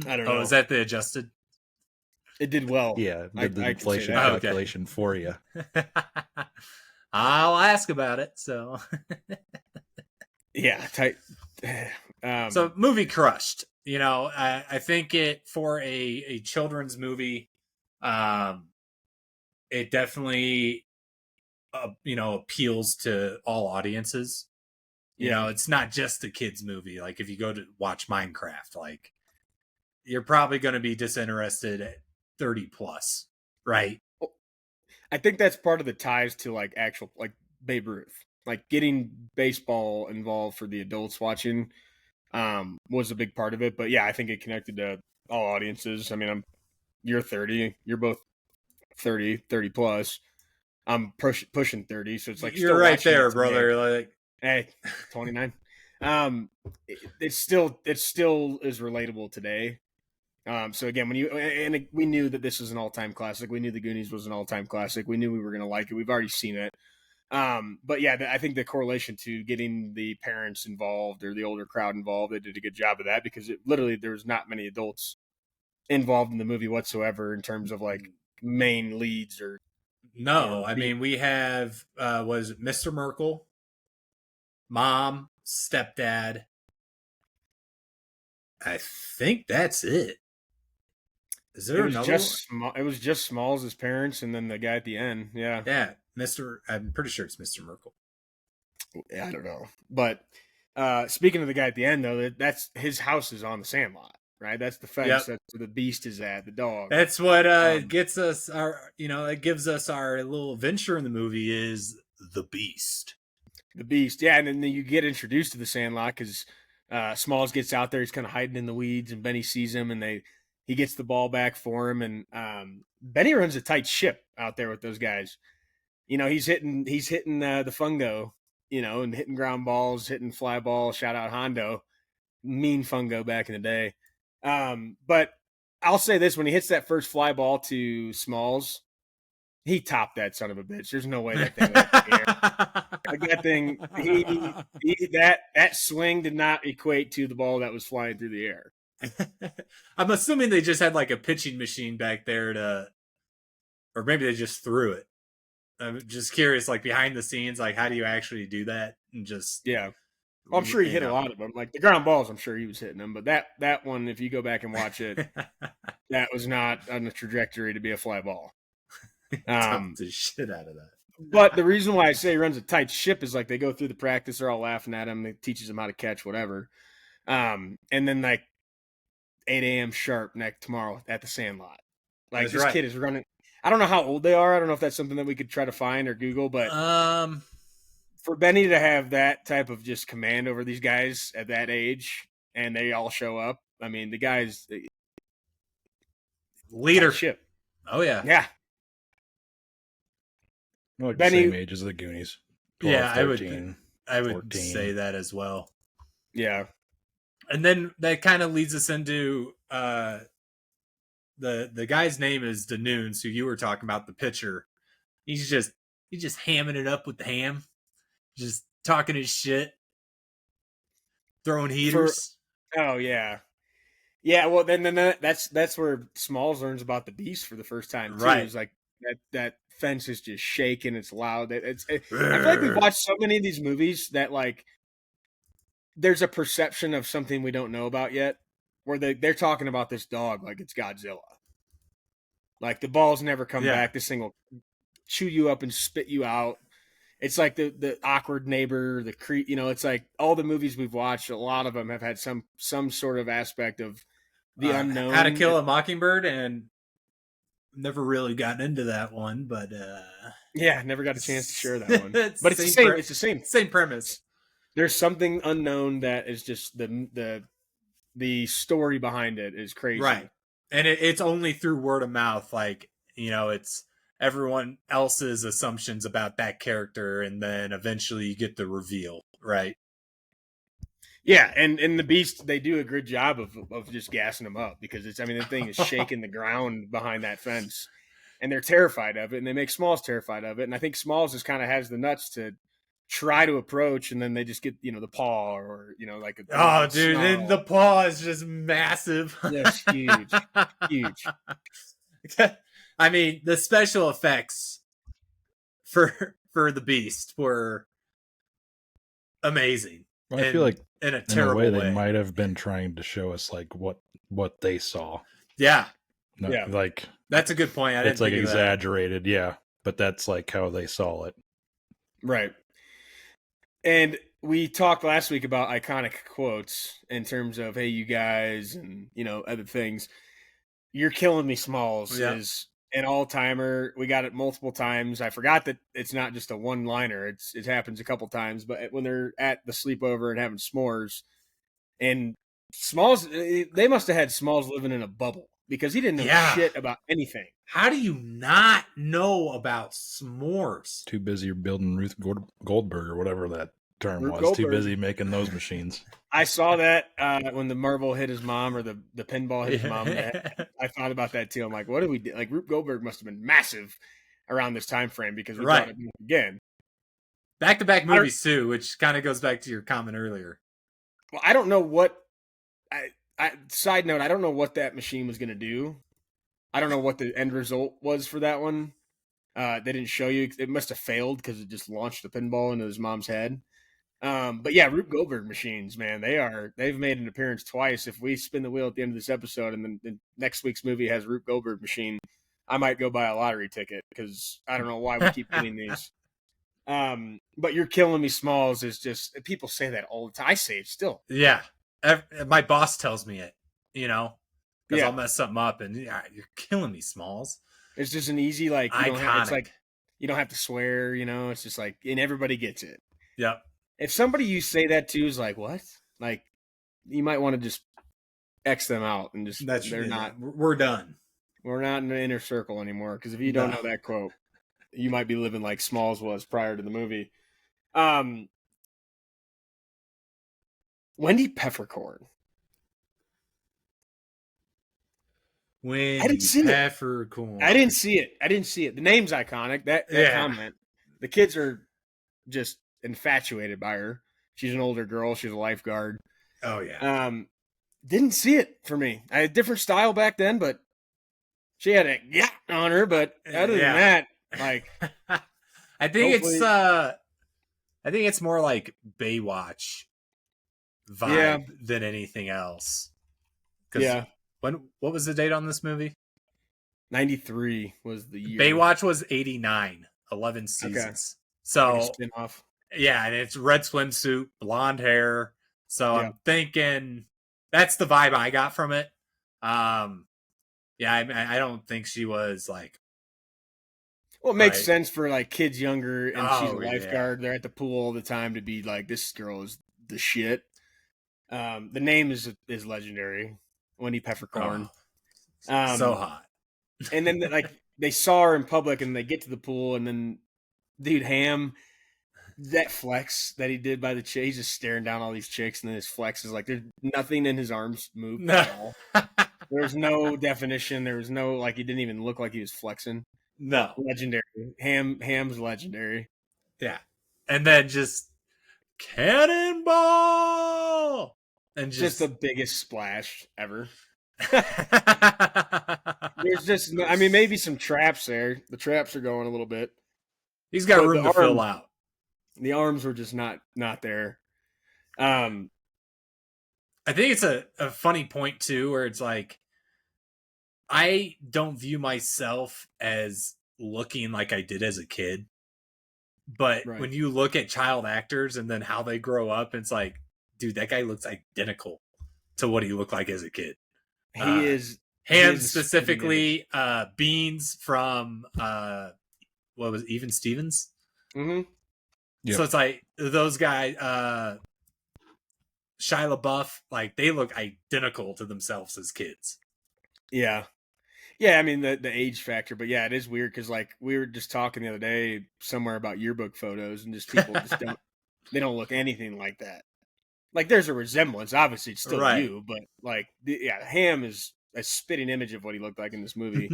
I don't know. Oh, is that the adjusted? It did well. Yeah, the inflation calculation for you. I'll ask about it. So yeah, tight. So movie crushed. I think it for a children's movie, it definitely appeals to all audiences. It's not just a kids movie. Like if you go to watch Minecraft, like you're probably going to be disinterested at 30 plus, right? I think that's part of the ties to like actual like Babe Ruth, like getting baseball involved for the adults watching was a big part of it. But yeah, I think it connected to all audiences. I mean, you're 30, you're both 30 plus. I'm pushing 30, so it's like you're right there, brother. Like, hey, 29. It still is relatable today. So again, we knew that this was an all-time classic. We knew The Goonies was an all-time classic. We knew we were going to like it. We've already seen it. But yeah, I think the correlation to getting the parents involved or the older crowd involved, they did a good job of that because there was not many adults involved in the movie whatsoever in terms of like main leads or. No, I mean, we have, was Mr. Merkel, mom, stepdad. I think that's it. Is there another one? It was just Smalls' parents and then the guy at the end. Yeah. Yeah. I'm pretty sure it's Mr. Merkel. Yeah, I don't know. But speaking of the guy at the end, though, that's his house is on the Sandlot, right? That's the fence. Yep. That's where the beast is at, the dog. That's what gets us it gives us our little adventure in the movie is the beast. The beast, yeah. And then you get introduced to the Sandlot because Smalls gets out there. He's kind of hiding in the weeds, and Benny sees him, and he gets the ball back for him. And Benny runs a tight ship out there with those guys. He's hitting the fungo, and hitting ground balls, hitting fly balls. Shout out Hondo, mean fungo back in the day. But I'll say this: when he hits that first fly ball to Smalls, he topped that son of a bitch. There's no way that thing went in the air. Like that thing, that swing did not equate to the ball that was flying through the air. I'm assuming they just had like a pitching machine back there or maybe they just threw it. I'm just curious, like behind the scenes, like how do you actually do that? And just well, I'm sure he hit a lot of them. Like the ground balls, I'm sure he was hitting them. But that one, if you go back and watch it, that was not on the trajectory to be a fly ball. The shit out of that. But the reason why I say he runs a tight ship is like they go through the practice, they're all laughing at him, it teaches them how to catch whatever. And then like 8 a.m. sharp tomorrow at the Sandlot. Like that's this kid is running. I don't know how old they are. I don't know if that's something that we could try to find or Google, but for Benny to have that type of just command over these guys at that age and they all show up, I mean, the guy's leadership. Oh yeah. Yeah. Like Benny, the same age as the Goonies. 12, yeah, 13, I would say that as well. Yeah. And then that kind of leads us into the guy's name is Danoons, who you were talking about, the pitcher. He's just hamming it up with the ham, just talking his shit, throwing heaters. Oh yeah. Yeah, well then that's where Smalls learns about the beast for the first time too. Right. It's like that fence is just shaking, it's loud. I feel like we've watched so many of these movies that like there's a perception of something we don't know about yet, where they're talking about this dog like it's Godzilla. Like the balls never come back. This thing will chew you up and spit you out. It's like the awkward neighbor, the creep. It's like all the movies we've watched. A lot of them have had some sort of aspect of the unknown. How to Kill a Mockingbird, and never really gotten into that one, but yeah, never got a chance to share that one. But it's the same. It's the same premise. There's something unknown that is just the story behind it is crazy, right? And it's only through word of mouth. Like it's everyone else's assumptions about that character, and then eventually you get the reveal, right? Yeah, and the Beast, they do a good job of just gassing them up because the thing is shaking the ground behind that fence, and they're terrified of it, and they make Smalls terrified of it, and I think Smalls just kind of has the nuts to try to approach, and then they just get the paw or like then the paw is just massive. Yes, huge. I mean, the special effects for the Beast were amazing. Well, I feel like in a terrible way way. they might have been trying to show us like what they saw. Yeah. No, Yeah. like That's a good point. I it's didn't like think of that. exaggerated, yeah. But that's like how they saw it. Right. And we talked last week about iconic quotes in terms of, hey, you guys, and, you know, other things. You're Killing Me, Smalls is an all-timer. We got it multiple times. I forgot that it's not just a one-liner. It happens a couple times. But when they're at the sleepover and having s'mores, and Smalls, they must have had Smalls living in a bubble because he didn't know shit about anything. How do you not know about s'mores? Too busy building Ruth Goldberg or whatever that term Ruth was. Goldberg. Too busy making those machines. I saw that when the marble hit his mom or the pinball hit his mom. I thought about that too. I'm like, what did we do? Like, Rube Goldberg must have been massive around this time frame because we brought it up again. Back-to-back movies too, which kind of goes back to your comment earlier. Well, I don't know what. Side note, I don't know what that machine was going to do. I don't know what the end result was for that one. They didn't show you. It must have failed because it just launched a pinball into his mom's head. But yeah, Rube Goldberg machines, man, they've made an appearance twice. If we spin the wheel at the end of this episode and then the next week's movie has Rube Goldberg machine, I might go buy a lottery ticket because I don't know why we keep getting these. But You're Killing Me, Smalls is just, people say that all the time. I say it still. Yeah. My boss tells me it, because I'll mess something up and You're Killing Me, Smalls. It's just an easy, like, iconic. It's like, you don't have to swear, it's just like, and everybody gets it. Yep. If somebody you say that to is like, what? Like, you might want to just X them out and just, we're done. We're not in the inner circle anymore. Because if you don't know that quote, you might be living like Smalls was prior to the movie. Wendy Peppercorn. Wendy Peppercorn. I didn't see it. The name's iconic. That comment. The kids are just infatuated by her. She's an older girl. She's a lifeguard. Oh yeah. Didn't see it for me. I had a different style back then, but she had a on her. But other than that, like, I think it's more like Baywatch vibe than anything else. Yeah. What was the date on this movie? 93 was the year. Baywatch was 89, 11 seasons. Okay. So spin-off. Yeah, and it's red swimsuit, blonde hair. So I'm thinking that's the vibe I got from it. I don't think she was like. Well, it makes sense for like kids younger, and she's a lifeguard. They're at the pool all the time to be like, this girl is the shit. The name is legendary, Wendy Peppercorn. So hot. And then like they saw her in public, and they get to the pool, and then dude Ham. That flex that he did by the chick, he's just staring down all these chicks, and then his flex is like there's nothing in his arms moved at all. There's no definition. There was no, like, he didn't even look like he was flexing. No. Legendary. Ham's legendary. Yeah. And then just cannonball! And just the biggest splash ever. There's just, maybe some traps there. The traps are going a little bit. He's got room to fill out. The arms were just not there. I think it's a funny point too, where it's like, I don't view myself as looking like I did as a kid, but when you look at child actors and then how they grow up, it's like, dude, that guy looks identical to what he looked like as a kid. He is. Ham specifically, Beans from what was it, Even Stevens? Mm-hmm. Yep. So it's like those guys, Shia LaBeouf, like they look identical to themselves as kids. Yeah. Yeah, the age factor, but yeah, it is weird because like we were just talking the other day somewhere about yearbook photos, and just people just they don't look anything like that. Like there's a resemblance, obviously it's still you, but like Ham is a spitting image of what he looked like in this movie.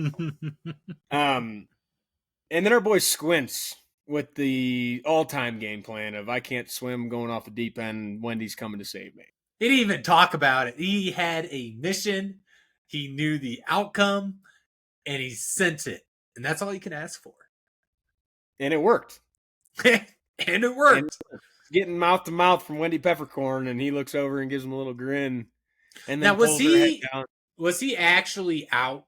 And then our boy Squints with the all-time game plan of I can't swim, going off the deep end, Wendy's coming to save me. He didn't even talk about it. He had a mission. He knew the outcome, and he sent it. And that's all you can ask for. And it worked. And it worked. getting mouth to mouth from Wendy Peppercorn, and he looks over and gives him a little grin, and then Now, pulls her head down. Was he actually out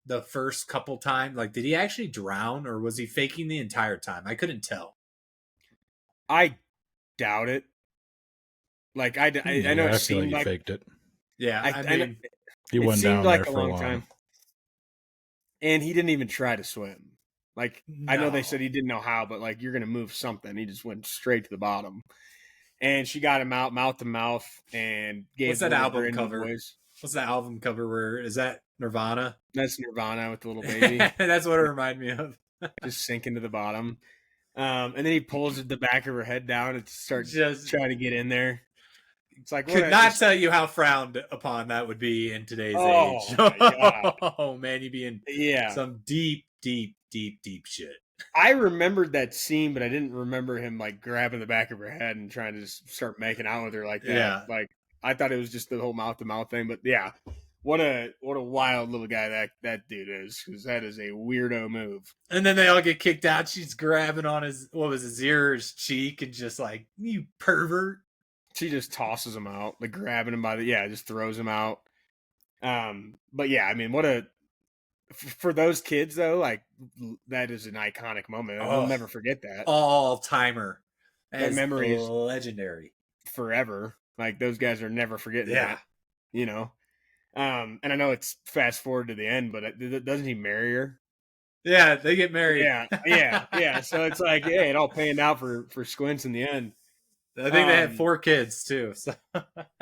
the first couple times? Like, did he actually drown, or was he faking the entire time? I couldn't tell. I doubt it. Like I know it I feel seemed like like he faked it. Yeah, I mean, he went seemed down like there a for long time, and he didn't even try to swim. Like I know they said he didn't know how, but like you're gonna move something. He just went straight to the bottom, and she got him out mouth to mouth and gave. What's that album cover? Voice. What's that album cover? Where is that? Nirvana? That's Nirvana with the little baby. That's what it reminded me of. Just sinking to the bottom. And then he pulls the back of her head down and starts trying to get in there. It's like could not tell you how frowned upon that would be in today's age. Oh man, you'd be in some deep shit. I remembered that scene, but I didn't remember him like grabbing the back of her head and trying to just start making out with her like that. Yeah. Like I thought it was just the whole mouth to mouth thing, but yeah. What a wild little guy that dude is, because that is a weirdo move. And then they all get kicked out. She's grabbing on his ear, his cheek, and just like, you pervert. She just tosses him out, like grabbing him by just throws him out. But yeah, I mean, for those kids though, like that is an iconic moment. I'll never forget that. All timer. That memory is legendary forever. Like those guys are never forgetting that. You know. And I know it's fast forward to the end, but doesn't he marry her? Yeah, they get married. Yeah. So it's like, it all panned out for Squints in the end. I think they had 4 kids too. So.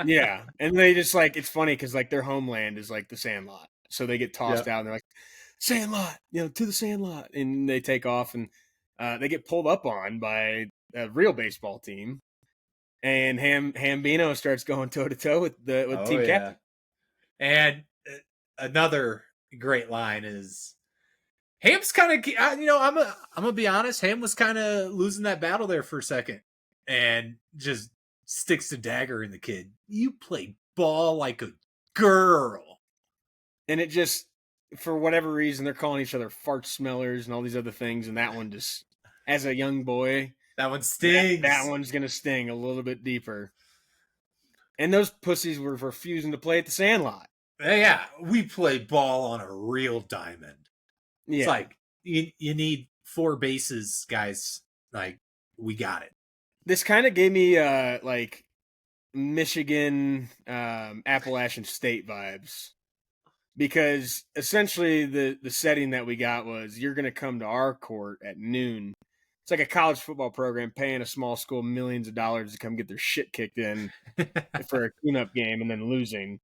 Yeah, and they just like, it's funny because like their homeland is like the Sandlot, so they get tossed out and they're like, Sandlot, to the Sandlot, and they take off and they get pulled up on by a real baseball team, and Hambino starts going toe to toe with team captain. And another great line is Ham's kind of, I'm gonna be honest, Ham was kind of losing that battle there for a second, and just sticks the dagger in the kid. You play ball like a girl, and it just, for whatever reason, they're calling each other fart smellers and all these other things, and that one just, as a young boy, that one stings. That one's gonna sting a little bit deeper. And those pussies were refusing to play at the Sandlot. Yeah, we play ball on a real diamond. Yeah. It's like, you need 4 bases, guys. Like, we got it. This kind of gave me, like, Michigan, Appalachian State vibes. Because, essentially, the setting that we got was, you're going to come to our court at noon. It's like a college football program paying a small school millions of dollars to come get their shit kicked in for a tune-up game and then losing.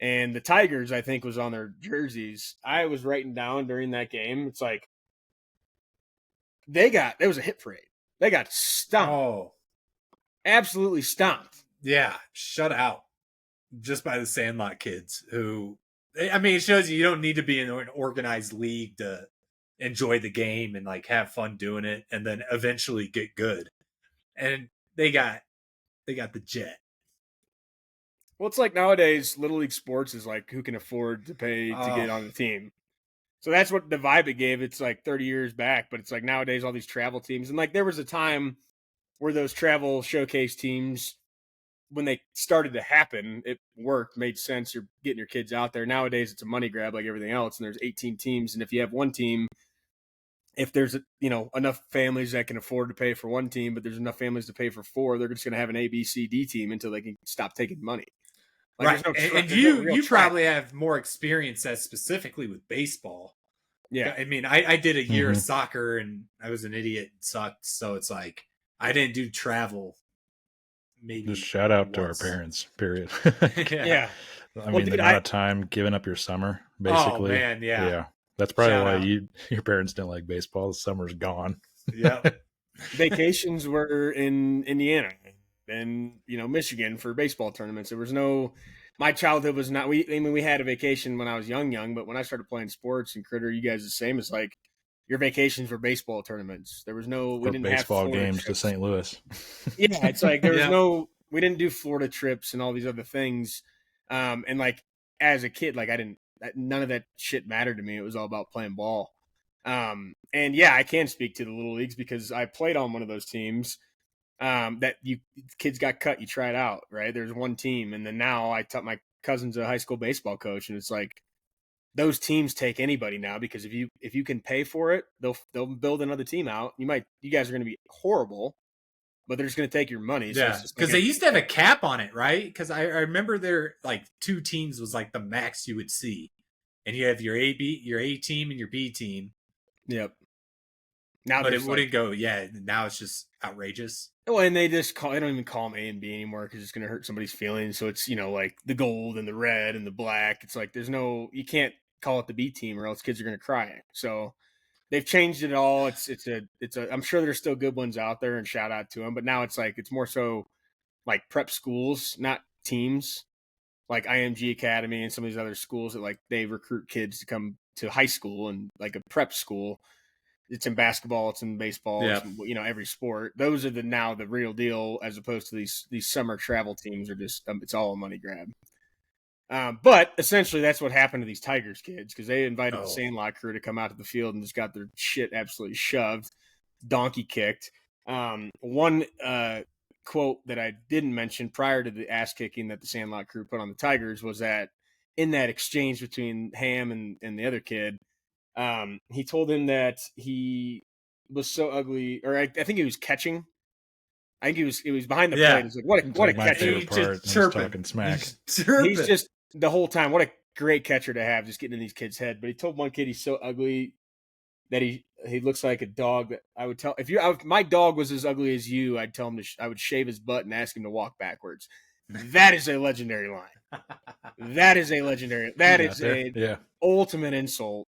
And the Tigers, I think, was on their jerseys. I was writing down during that game. It's like there was a hit parade. They got stomped. Oh, absolutely stomped. Yeah, shut out just by the Sandlot kids. Who, I mean, it shows you don't need to be in an organized league to enjoy the game and like have fun doing it and then eventually get good. And they got the jet. Well, it's like nowadays Little League sports is like who can afford to pay to get on the team. So that's what the vibe it gave. It's like 30 years back, but it's like nowadays all these travel teams. And like there was a time where those travel showcase teams, when they started to happen, it worked, made sense. You're getting your kids out there. Nowadays it's a money grab like everything else. And there's 18 teams. And if you have one team, if there's enough families that can afford to pay for one team, but there's enough families to pay for 4, they're just going to have an A, B, C, D team until they can stop taking money. Like, right. And you probably have more experience that specifically with baseball. Yeah. I mean, I did a year of soccer and I was an idiot and sucked. So it's like, I didn't do travel. Maybe just shout out to our parents, period. Yeah. I mean, the amount of time giving up your summer, basically. Oh, man, yeah. That's probably why your parents didn't like baseball. The summer's gone. Yeah. Vacations were in Indiana and, Michigan for baseball tournaments. There was my childhood was not, we had a vacation when I was young, but when I started playing sports and Critter, you guys the same. It's like your vacations were baseball tournaments. There was we didn't baseball have games trips to St. Louis. Yeah. It's like, there was we didn't do Florida trips and all these other things. And like, as a kid, like none of that shit mattered to me. It was all about playing ball. And yeah, I can speak to the little leagues because I played on one of those teams. that kids got cut. You try it out, right? There's one team, and then now I taught my cousin's a high school baseball coach, and it's like those teams take anybody now because if you can pay for it, they'll build another team out. You guys are going to be horrible, but they're just going to take your money. Yeah, because they used to have a cap on it, right? Because I remember there like 2 teams was like the max you would see, and you have your A team and your B team. Yep. Now, but it wouldn't go. Yeah, now it's just outrageous. Well, and they don't even call them A and B anymore because it's going to hurt somebody's feelings. So it's like the gold and the red and the black. It's like you can't call it the B team or else kids are going to cry. So they've changed it all. I'm sure there's still good ones out there, and shout out to them. But now it's more so like prep schools, not teams, like IMG Academy and some of these other schools that like they recruit kids to come to high school and like a prep school. It's in basketball, it's in baseball, yeah. It's in, every sport. Those are now the real deal, as opposed to these summer travel teams are just it's all a money grab. But essentially, that's what happened to these Tigers kids because they invited the Sandlot crew to come out to the field and just got their shit absolutely shoved, donkey kicked. One quote that I didn't mention prior to the ass kicking that the Sandlot crew put on the Tigers was that in that exchange between Ham and the other kid, he told him that he was so ugly, or I think he was catching. I think he was behind the plate. He's like, what a catcher! He's just talking smack. He's just the whole time. What a great catcher to have, just getting in these kids' head. But he told one kid he's so ugly that he looks like a dog. That I would tell if my dog was as ugly as you, I'd tell him I would shave his butt and ask him to walk backwards. That is a legendary line. That is a ultimate insult.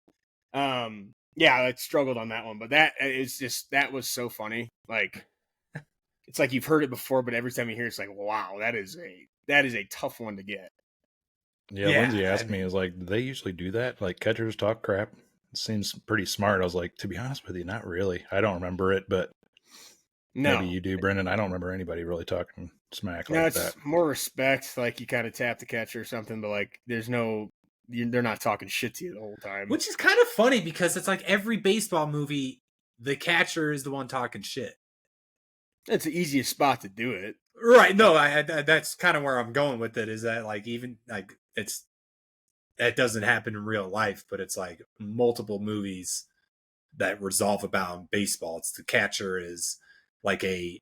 I struggled on that one, but that was so funny. Like, it's like you've heard it before, but every time you hear it, it's like, wow, that is a tough one to get. Yeah, Lindsay asked me, is like, do they usually do that? Like, catchers talk crap? It seems pretty smart. I was like, to be honest with you, not really. I don't remember it, but maybe you do, Brendan. I don't remember anybody really talking smack like that. It's more respect, like you kind of tap the catcher or something, but like they're not talking shit to you the whole time. Which is kind of funny because it's like every baseball movie, the catcher is the one talking shit. It's the easiest spot to do it. Right. No, that's kind of where I'm going with it, is that like even like that doesn't happen in real life, but it's like multiple movies that resolve about baseball. It's the catcher is like a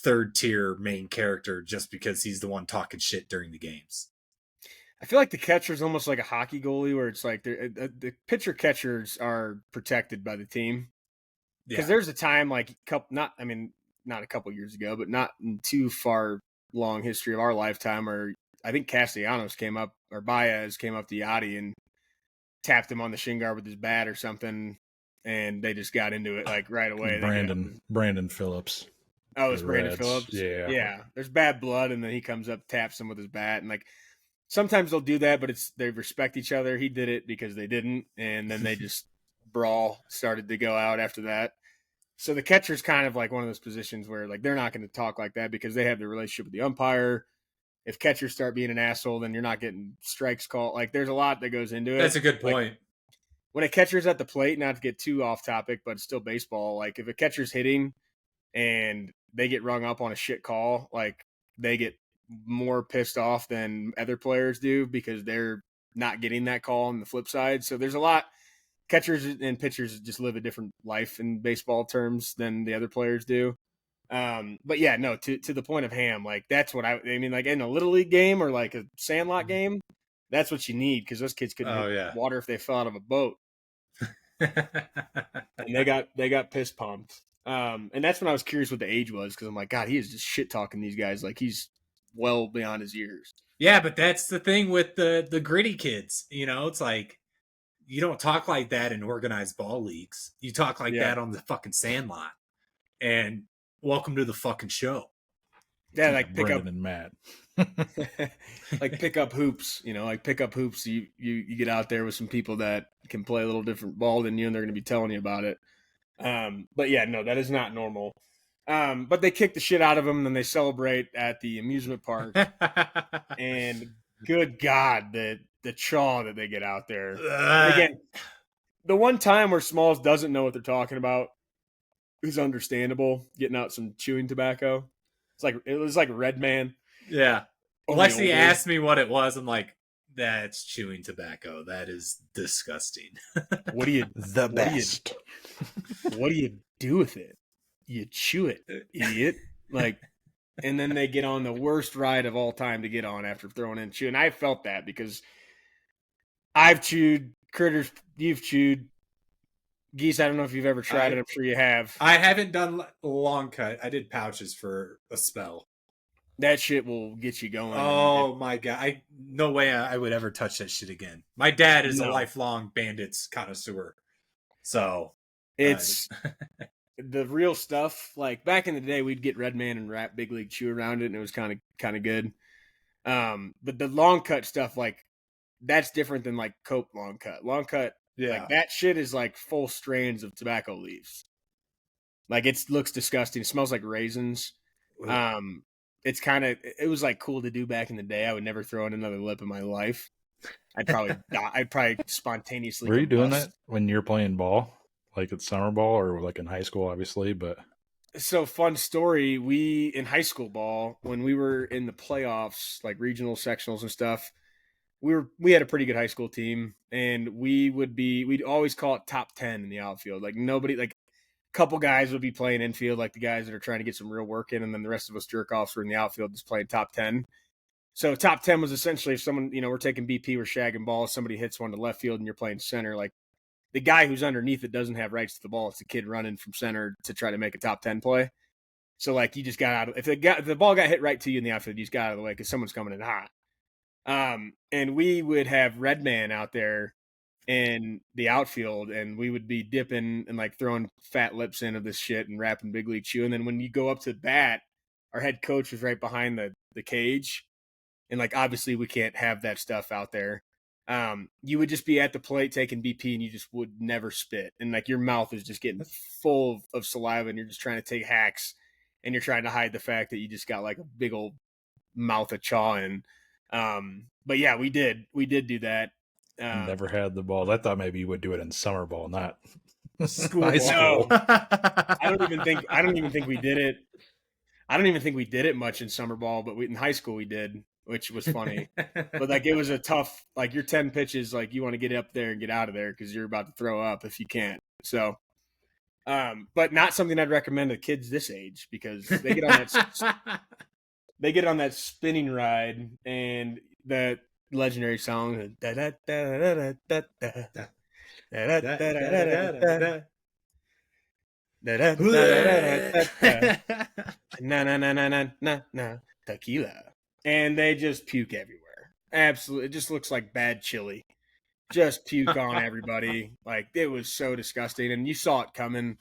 3rd tier main character just because he's the one talking shit during the games. I feel like the catcher is almost like a hockey goalie, where it's like the pitcher catchers are protected by the team. Because there's a time like not a couple years ago, but not in too far long history of our lifetime, where I think Castellanos came up, or Baez came up to Yachty and tapped him on the shin guard with his bat or something, and they just got into it like right away. Brandon Phillips. Oh, it's Brandon Phillips? Yeah. There's bad blood, and then he comes up, taps him with his bat, and like sometimes they'll do that, but they respect each other. He did it because they didn't, and then they just started to go out after that. So the catcher's kind of like one of those positions where like they're not going to talk like that because they have the relationship with the umpire. If catchers start being an asshole, then you're not getting strikes called. Like there's a lot that goes into it. That's a good point. Like, when a catcher's at the plate, not to get too off topic, but it's still baseball. Like if a catcher's hitting and they get rung up on a shit call, like they get more pissed off than other players do because they're not getting that call on the flip side. So there's a lot. Catchers and pitchers just live a different life in baseball terms than the other players do. But yeah, no, to the point of Ham, like that's what I mean, like in a little league game or like a Sandlot game, that's what you need because those kids couldn't hit water if they fell out of a boat. And they got piss pumped. And that's when I was curious what the age was because I'm like, God, he is just shit talking these guys like he's well beyond his years. Yeah, but that's the thing with the gritty kids. It's like you don't talk like that in organized ball leagues. You talk like that on the fucking Sandlot. And welcome to the fucking show. Yeah, like pick Brendan up and Matt. like pick up hoops. Like pick up hoops. You get out there with some people that can play a little different ball than you, and they're going to be telling you about it. But yeah, no, that is not normal. But they kick the shit out of them, and then they celebrate at the amusement park. And good God, the chaw that they get out there. Again, the one time where Smalls doesn't know what they're talking about, is understandable. Getting out some chewing tobacco. It was like Red Man. Yeah. Only Lexi older. asked me what it was. I'm like, that's chewing tobacco. That is disgusting. What do you The best. What do you do with it? You chew it, idiot. Like, and then they get on the worst ride of all time to get on after throwing in chew. And I felt that because I've chewed critters. You've chewed geese. I don't know if you've ever tried it. I'm sure you have. I haven't done long cut. I did pouches for a spell. That shit will get you going. Oh my God. No way I would ever touch that shit again. My dad is a lifelong bandits connoisseur. So it's the real stuff. Like back in the day, we'd get Red Man and wrap Big League Chew around it, and it was kind of good. But the long cut stuff, like that's different than like Cope long cut. Long cut, like that shit is like full strands of tobacco leaves. Like it looks disgusting. It smells like raisins. It was like cool to do back in the day. I would never throw in another lip in my life. I'd probably die. I'd probably spontaneously. Were you doing that when you were playing ball, like at summer ball or like in high school, obviously? But so fun story. We in high school ball when we were in the playoffs, like regional sectionals and stuff. We had a pretty good high school team, and we'd always call it top 10 in the outfield. Like nobody, like a couple guys would be playing infield, like the guys that are trying to get some real work in, and then the rest of us jerk offs were in the outfield just playing top 10. So top 10 was essentially if someone, we're taking BP, we're shagging balls, somebody hits one to left field and you're playing center, like the guy who's underneath it doesn't have rights to the ball. It's the kid running from center to try to make a top 10 play. So like you just got out of, if the ball got hit right to you in the outfield, you just got out of the way because someone's coming in hot. And we would have Red Man out there in the outfield, and we would be dipping and like throwing fat lips into this shit and wrapping Big League Chew. And then when you go up to bat, our head coach was right behind the cage. And like, obviously we can't have that stuff out there. You would just be at the plate taking BP and you just would never spit. And like your mouth is just getting full of saliva and you're just trying to take hacks and you're trying to hide the fact that you just got like a big old mouth of chaw in. But yeah, we did do that. Never had the ball. I thought maybe you would do it in summer ball, not school high ball. school. I don't even think we did it. I don't even think we did it much in summer ball, but in high school we did, which was funny. But like it was a tough, like your 10 pitches, like you want to get up there and get out of there because you're about to throw up if you can't. So, but not something I'd recommend to kids this age because they get on that spinning ride and the legendary song. Na tequila, and they just puke everywhere. Absolutely, it just looks like bad chili. Just puke on everybody. Like it was so disgusting, and you saw it coming.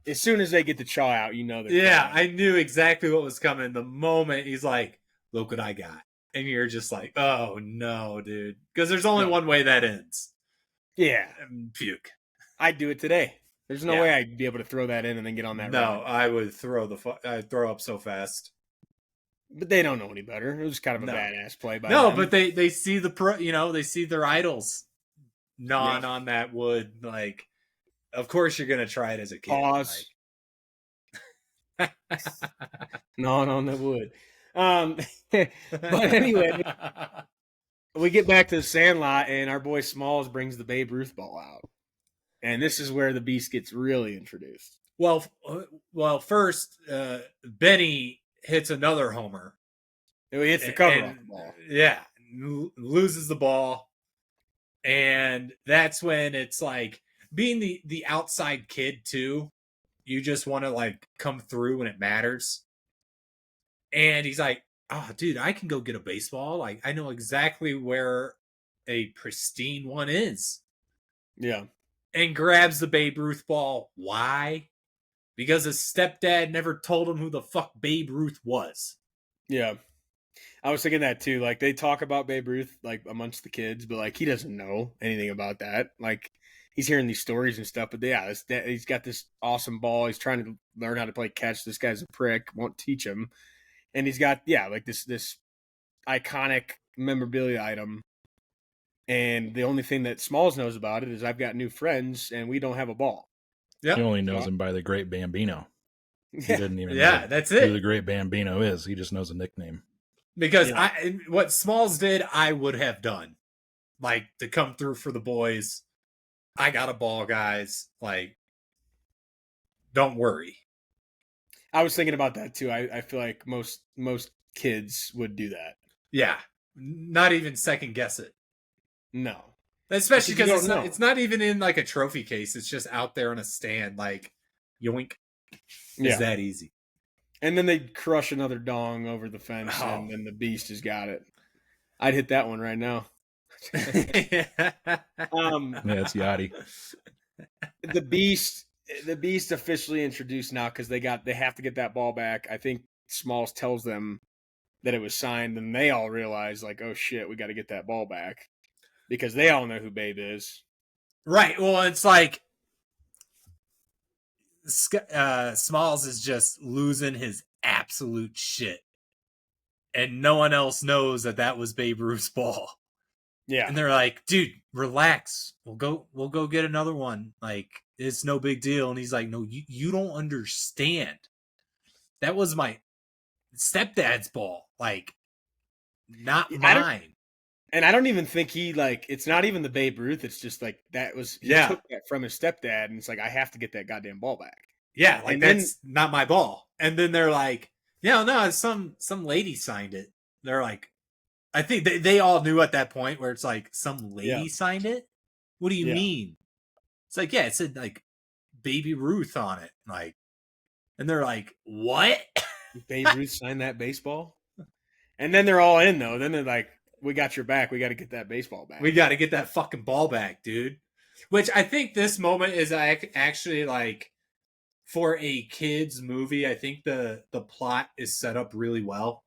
As soon as they get the chaw out, you know. Yeah, I knew exactly what was coming. The moment he's like, "Look what I got," and you're just like, "Oh no, dude!" Because there's only one way that ends. Yeah, puke. I'd do it today. There's no way I'd be able to throw that in and then get on that. No, ride. I would I'd throw up so fast. But they don't know any better. It was kind of a badass play by them. But they see they see their idols gnawing on that wood. Like, of course you're gonna try it as a kid. Pause. Like... gnawing on the wood. But anyway, we get back to the Sandlot, and our boy Smalls brings the Babe Ruth ball out. And this is where the beast gets really introduced. Well, first, Benny hits another homer. He hits the cover off the ball. Yeah, loses the ball. And that's when it's like, being the outside kid, too, you just want to, like, come through when it matters. And he's like, oh, dude, I can go get a baseball. Like, I know exactly where a pristine one is. Yeah. And grabs the Babe Ruth ball. Why? Because his stepdad never told him who the fuck Babe Ruth was. Yeah. I was thinking that too. Like, they talk about Babe Ruth, like, amongst the kids, but, like, he doesn't know anything about that. Like, he's hearing these stories and stuff, but yeah, he's got this awesome ball. He's trying to learn how to play catch. This guy's a prick, won't teach him. And he's got, like this iconic memorabilia item. And the only thing that Smalls knows about it is I've got new friends and we don't have a ball. Yep. He only knows him by the Great Bambino. He didn't even know that's who it. the Great Bambino is. He just knows a nickname. Because what Smalls did, I would have done. Like, to come through for the boys. I got a ball, guys. Like, don't worry. I was thinking about that too. I feel like most kids would do that. Yeah. Not even second guess it. No. Especially because it's not even in like a trophy case. It's just out there on a stand. Like, yoink. It's that easy. And then they'd crush another dong over the fence, and then the beast has got it. I'd hit that one right now. Yeah, it's Yachty. The beast officially introduced now because they have to get that ball back. I think Smalls tells them that it was signed, and they all realize, like, oh shit, we got to get that ball back because they all know who Babe is. Right. Well, it's like Smalls is just losing his absolute shit, and no one else knows that was Babe Ruth's ball. Yeah. And they're like, dude, relax. We'll go get another one. Like, it's no big deal. And he's like, no, you don't understand. That was my stepdad's ball. Like, not mine. And I don't even think it's not even the Babe Ruth. It's just like, he took that from his stepdad. And it's like, I have to get that goddamn ball back. Yeah. Like, that's not my ball. And then they're like, yeah, no, some lady signed it. They're like, I think they all knew at that point where it's like, some lady signed it? What do you mean? It's like, yeah, it said like Baby Ruth on it. Like, and they're like, what? Babe Ruth signed that baseball? And then they're all in though. Then they're like, we got your back. We got to get that baseball back. We got to get that fucking ball back, dude. Which I think this moment is actually like, for a kid's movie, I think the plot is set up really well.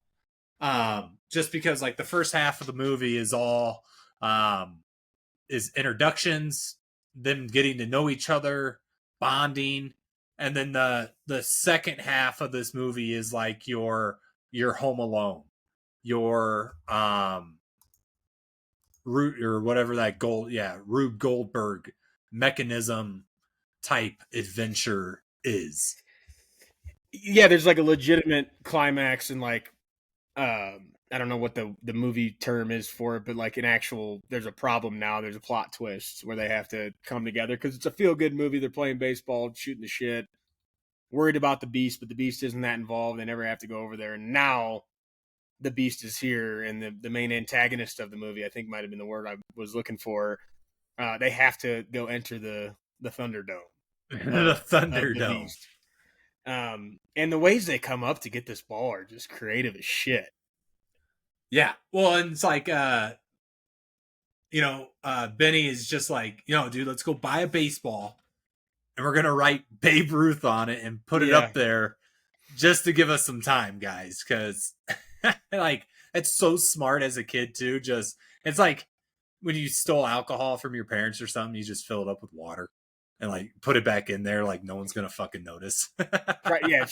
Just because like the first half of the movie is all is introductions, them getting to know each other, bonding, and then the second half of this movie is like your Home Alone, your Root or whatever that Rube Goldberg mechanism type adventure is. Yeah, there's like a legitimate climax and like I don't know what the movie term is for it, but like there's a problem now. There's a plot twist where they have to come together because it's a feel-good movie. They're playing baseball, shooting the shit, worried about the beast, but the beast isn't that involved. They never have to go over there. And now the beast is here, and the main antagonist of the movie, I think might have been the word I was looking for. They have to go enter the Thunderdome. The Thunderdome. And the ways they come up to get this ball are just creative as shit. Yeah. Well, and it's like, Benny is just like, dude, let's go buy a baseball and we're going to write Babe Ruth on it and put it up there just to give us some time, guys. Cause like, it's so smart as a kid too. It's like when you stole alcohol from your parents or something, you just fill it up with water and like put it back in there. Like no one's going to fucking notice. Right. Yeah.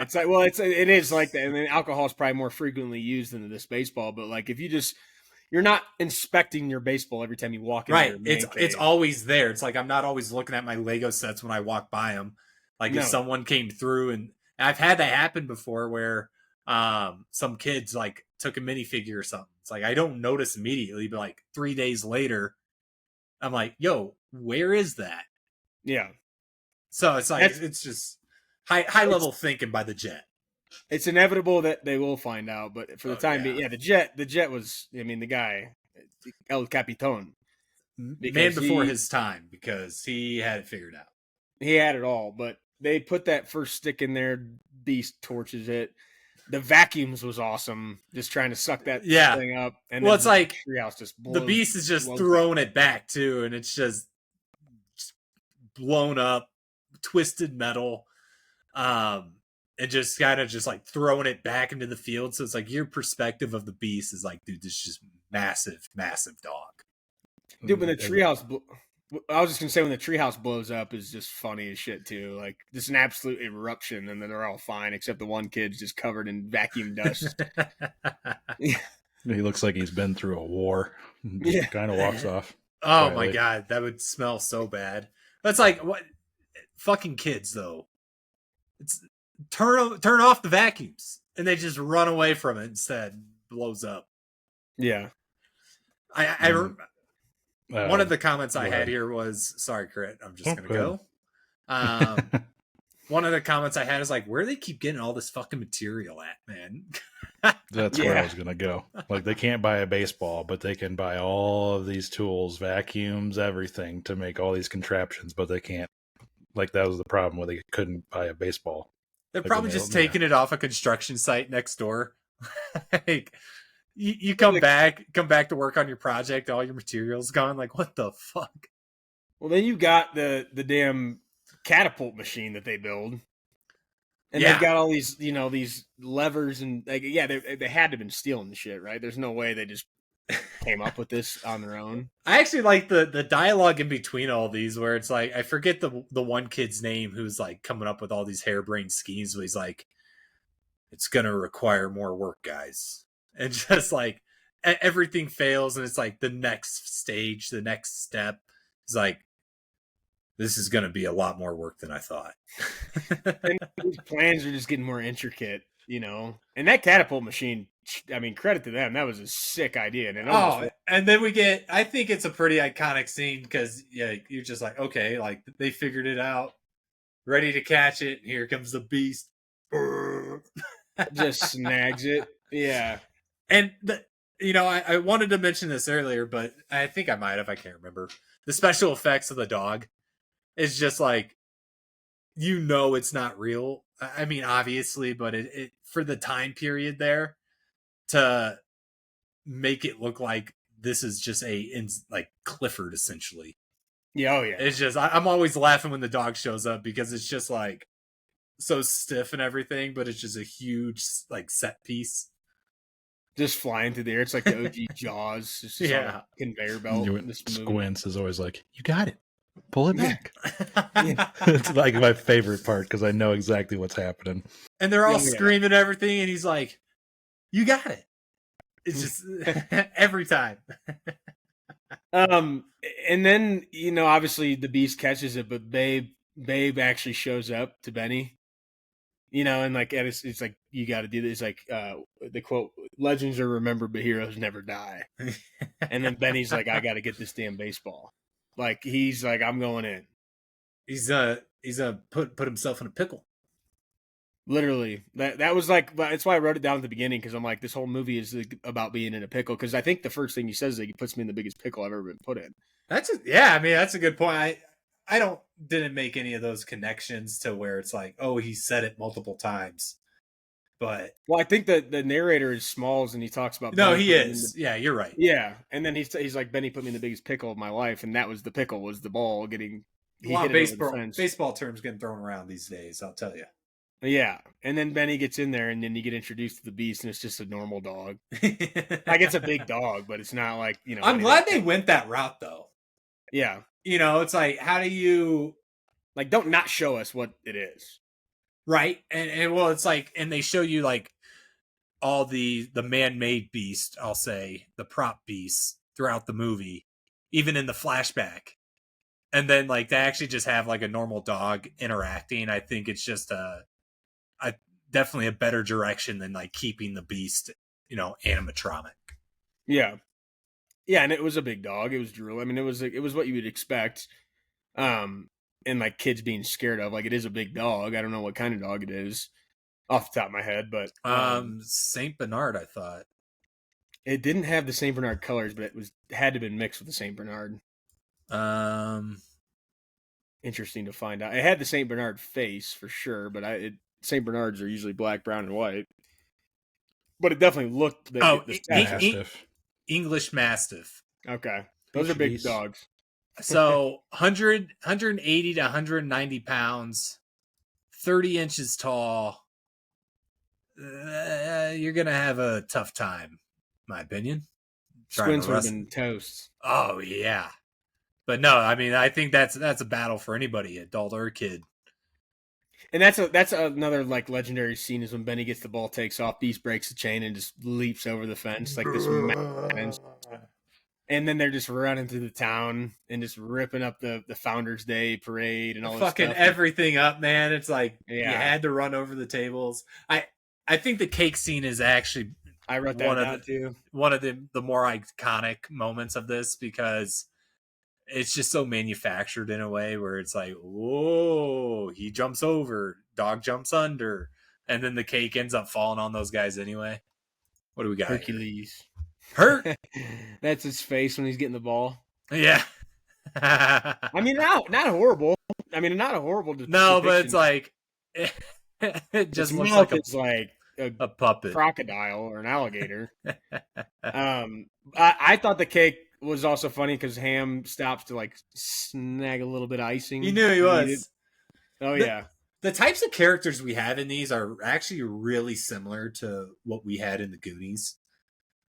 It's like, well, it is like that. I mean, alcohol is probably more frequently used than this baseball, but like if you're not inspecting your baseball every time you walk in. Right. It's always there. It's like, I'm not always looking at my Lego sets when I walk by them. Like if someone came through, and I've had that happen before where some kids like took a minifigure or something. It's like, I don't notice immediately, but like 3 days later, I'm like, yo, where is that? Yeah. So it's like, it's just high level thinking by the Jet. It's inevitable that they will find out, but for the time being, the Jet was, I mean, the guy, El Capitan. Man before his time, because he had it figured out. He had it all, but they put that first stick in there, Beast torches it. The vacuums was awesome, just trying to suck that thing up. And well, it's like Treehouse just the Beast is just throwing it back too, and it's just blown up, twisted metal, and just kind of just like throwing it back into the field. So it's like your perspective of the Beast is like, dude, this is just massive dog. Dude, when the treehouse, I was just gonna say when the treehouse blows up is just funny as shit too. Like just an absolute eruption, and then they're all fine except the one kid's just covered in vacuum dust. He looks like he's been through a war. Kind of walks off. Oh quietly. My god, that would smell so bad. That's like what fucking kids though. It's turn off the vacuums, and they just run away from it instead. Blows up. Yeah. One of the comments I had here was, sorry, Crit, I'm just going to go. One of the comments I had is like, where do they keep getting all this fucking material at, man? That's where I was going to go. Like, they can't buy a baseball, but they can buy all of these tools, vacuums, everything to make all these contraptions, but they can't. Like, that was the problem where they couldn't buy a baseball. They're probably just taking it off a construction site next door. Like, you come back to work on your project, all your materials gone. Like, what the fuck? Well, then you got the damn catapult machine that they build, and they've got all these, these levers and like, they had to have been stealing the shit, right? There's no way they just came up with this on their own. I actually like the dialogue in between all these, where it's like, I forget the one kid's name who's like coming up with all these harebrained schemes. Where he's like, it's gonna require more work, guys. And just like everything fails, and it's like the next stage, the next step is like, this is going to be a lot more work than I thought. And these plans are just getting more intricate, And that catapult machine, I mean, credit to them. That was a sick idea. And then we get, I think it's a pretty iconic scene because you're just like, okay, like they figured it out, ready to catch it. Here comes the beast. Just snags it. Yeah. And I wanted to mention this earlier, but I think I might have. I can't remember. The special effects of the dog is just like, it's not real. I mean, obviously, but it for the time period there to make it look like this is just like Clifford essentially. Yeah, oh yeah. It's just I'm always laughing when the dog shows up because it's just like so stiff and everything, but it's just a huge like set piece. Just flying through the air. It's like the OG Jaws. It's just on a conveyor belt. Squints is always like, you got it. Pull it back. It's like my favorite part because I know exactly what's happening. And they're all screaming and everything, and he's like, you got it. It's just every time. And then, obviously the beast catches it, but Babe actually shows up to Benny. And like it's like, you got to do this. Like the quote, legends are remembered, but heroes never die. And then Benny's like, I got to get this damn baseball. Like he's like, I'm going in. He's put himself in a pickle. Literally, that was like, that's why I wrote it down at the beginning, because I'm like, this whole movie is about being in a pickle. Because I think the first thing he says is like, he puts me in the biggest pickle I've ever been put in. That's a good point. I didn't make any of those connections to where it's like, oh, he said it multiple times. But I think that the narrator is Smalls, and he talks about. No, he is. Yeah, you're right. Yeah, and then he's like, Benny put me in the biggest pickle of my life, and that was the pickle, was the ball getting. A lot of baseball terms getting thrown around these days, I'll tell you. Yeah, and then Benny gets in there, and then you get introduced to the beast, and it's just a normal dog. Like, it's a big dog, but it's not like, I'm glad they went that route, though. Yeah. It's like, how do you... Like, don't not show us what it is. Right? And well, it's like, and they show you, like, all the man-made beast, I'll say, the prop beasts throughout the movie, even in the flashback. And then, like, they actually just have, like, a normal dog interacting. I think it's just definitely a better direction than, like, keeping the beast, animatronic. Yeah. Yeah, and it was a big dog. It was drool. I mean, it was what you would expect. And, like, kids being scared of. Like, it is a big dog. I don't know what kind of dog it is off the top of my head, but... St. Bernard, I thought. It didn't have the St. Bernard colors, but it had to have been mixed with the St. Bernard. Interesting to find out. It had the St. Bernard face for sure, but St. Bernards are usually black, brown, and white. But it definitely looked. Mastiff. English Mastiff. Okay, those are big dogs. So 180 to 190 pounds, 30 inches tall. You're gonna have a tough time, in my opinion. Squints would have been toast. Oh yeah. But no, I mean, I think that's a battle for anybody, adult or kid. And that's another like legendary scene is when Benny gets the ball, takes off, Beast breaks the chain, and just leaps over the fence like this. And And then they're just running through the town and just ripping up the Founders Day parade and all this fucking stuff. Everything up, man. It's like you had to run over the tables. I think the cake scene is actually I wrote that down too. One of the more iconic moments of this, because it's just so manufactured in a way where it's like, whoa, he jumps over, dog jumps under, and then the cake ends up falling on those guys anyway. What do we got? Hercules. Hurt. That's his face when he's getting the ball. Yeah. I mean, not horrible. I mean, not a horrible. No, but it's like it just looks like it's like a puppet, crocodile, or an alligator. I thought the cake was also funny because Ham stops to like snag a little bit of icing. He knew he was. Yeah. The types of characters we have in these are actually really similar to what we had in the Goonies.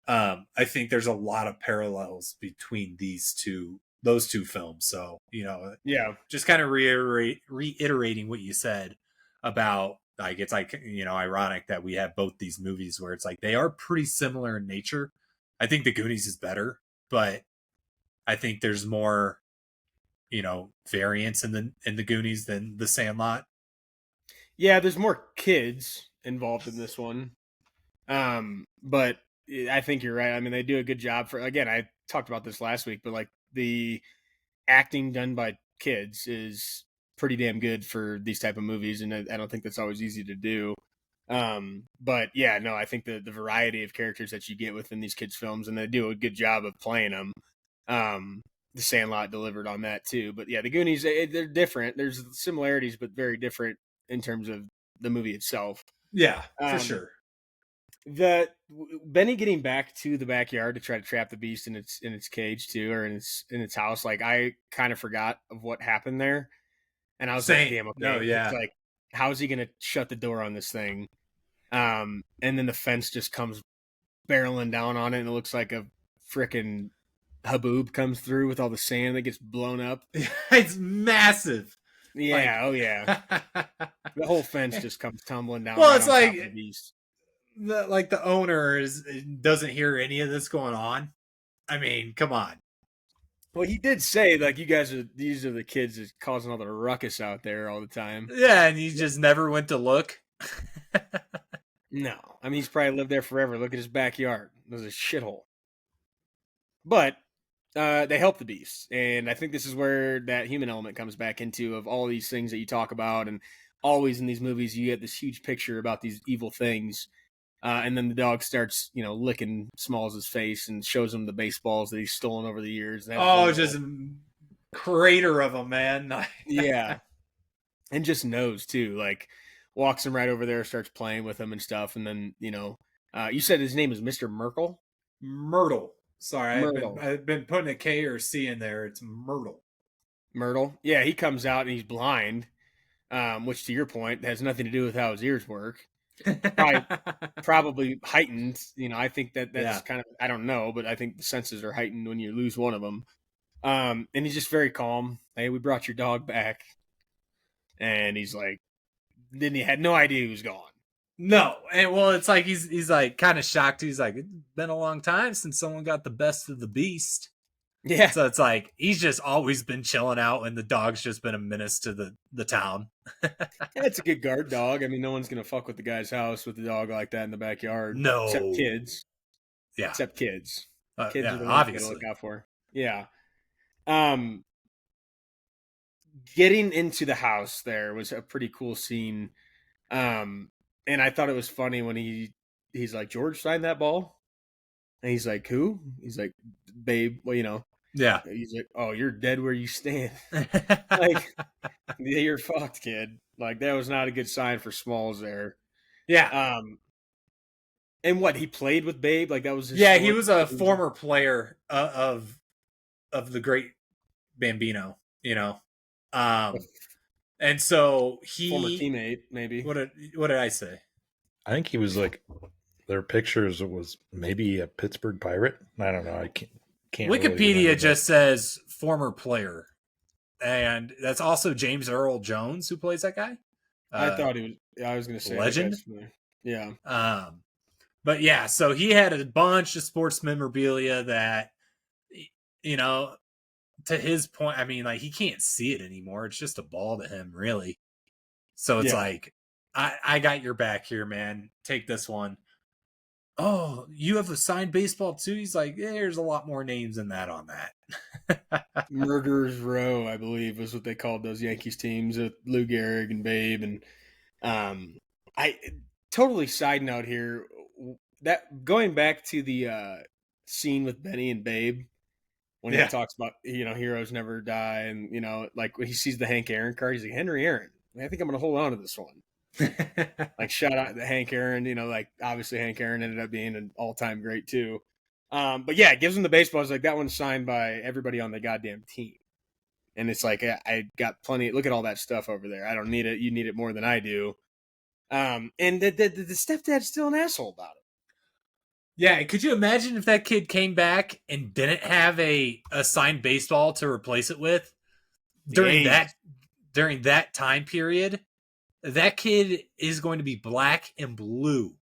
I think there's a lot of parallels between those two films. So, just kind of reiterating what you said about, like, it's like, ironic that we have both these movies where it's like they are pretty similar in nature. I think the Goonies is better, but I think there's more, variance in the Goonies than the Sandlot. Yeah, there's more kids involved in this one. But I think you're right. I mean, they do a good job again, I talked about this last week, but like the acting done by kids is pretty damn good for these type of movies. And I don't think that's always easy to do. But yeah, no, I think the variety of characters that you get within these kids films, and they do a good job of playing them. The Sandlot delivered on that too. But yeah, the Goonies, they're different. There's similarities, but very different in terms of the movie itself. Yeah, for sure. The Benny getting back to the backyard to try to trap the beast in its cage too, or in its house. Like, I kind of forgot of what happened there, and I was like, "Damn, okay." No, yeah. It's like, how's he gonna shut the door on this thing? And then the fence just comes barreling down on it, and it looks like a freaking haboob comes through with all the sand that gets blown up. It's massive. Yeah, yeah. The whole fence just comes tumbling down. Well, it's like the owner doesn't hear any of this going on. I mean, come on. Well, he did say, like, these are the kids that's causing all the ruckus out there all the time. Yeah, and he just never went to look. No, I mean, he's probably lived there forever. Look at his backyard; it was a shithole. But they help the beast, and I think this is where that human element comes back into, of all these things that you talk about, and always in these movies you get this huge picture about these evil things, and then the dog starts, licking Smalls' face and shows him the baseballs that he's stolen over the years. Just crater of them, man. Yeah, and just knows too, like walks him right over there, starts playing with him and stuff, and then you said his name is Mr. Merkel? Myrtle. Sorry, Myrtle. I've been putting a K or C in there. It's Myrtle. Myrtle. Yeah, he comes out and he's blind, which, to your point, has nothing to do with how his ears work. Probably heightened. I think that's kind of, I don't know, but I think the senses are heightened when you lose one of them. And he's just very calm. Hey, we brought your dog back. And he's like, then he had no idea he was gone. No, and well, it's like he's like kind of shocked. He's like, it's been a long time since someone got the best of the beast. Yeah. So it's like he's just always been chilling out, and the dog's just been a menace to the town. Yeah, it's a good guard dog. I mean, no one's gonna fuck with the guy's house with the dog like that in the backyard. No, except kids. Yeah, except kids. Kids are the ones obviously to look out for. Yeah. Getting into the house there was a pretty cool scene. And I thought it was funny when he's like, George signed that ball? And he's like, who? He's like, babe, well, yeah. He's like, oh, you're dead where you stand. Like, yeah, you're fucked, kid. Like, that was not a good sign for Smalls there. Yeah. And what, he played with Babe? Like, that was his he was a former player of the great Bambino, and so former teammate, maybe. What did I say? I think he was like, their pictures was maybe a Pittsburgh Pirate. I don't know. I can't. Wikipedia really just says former player, and that's also James Earl Jones who plays that guy. I thought he was. I was going to say legend. Yeah. But yeah, so he had a bunch of sports memorabilia that you know, to his point, I mean, like, he can't see it anymore. It's just a ball to him, really. So it's like, I got your back here, man. Take this one. Oh, you have a signed baseball too? He's like, there's a lot more names than that on that. Murderers Row, I believe, was what they called those Yankees teams with Lou Gehrig and Babe. And I totally side note here, that going back to the scene with Benny and Babe when he talks about, heroes never die, and like when he sees the Hank Aaron card, he's like, Henry Aaron, I think I'm going to hold on to this one. Like, shout out to Hank Aaron, like obviously Hank Aaron ended up being an all-time great too. But yeah, it gives him the baseball. It's like, that one's signed by everybody on the goddamn team. And it's like, I got plenty. Look at all that stuff over there. I don't need it. You need it more than I do. And the stepdad's still an asshole about it. Yeah, could you imagine if that kid came back and didn't have a signed baseball to replace it with during that time period? That kid is going to be black and blue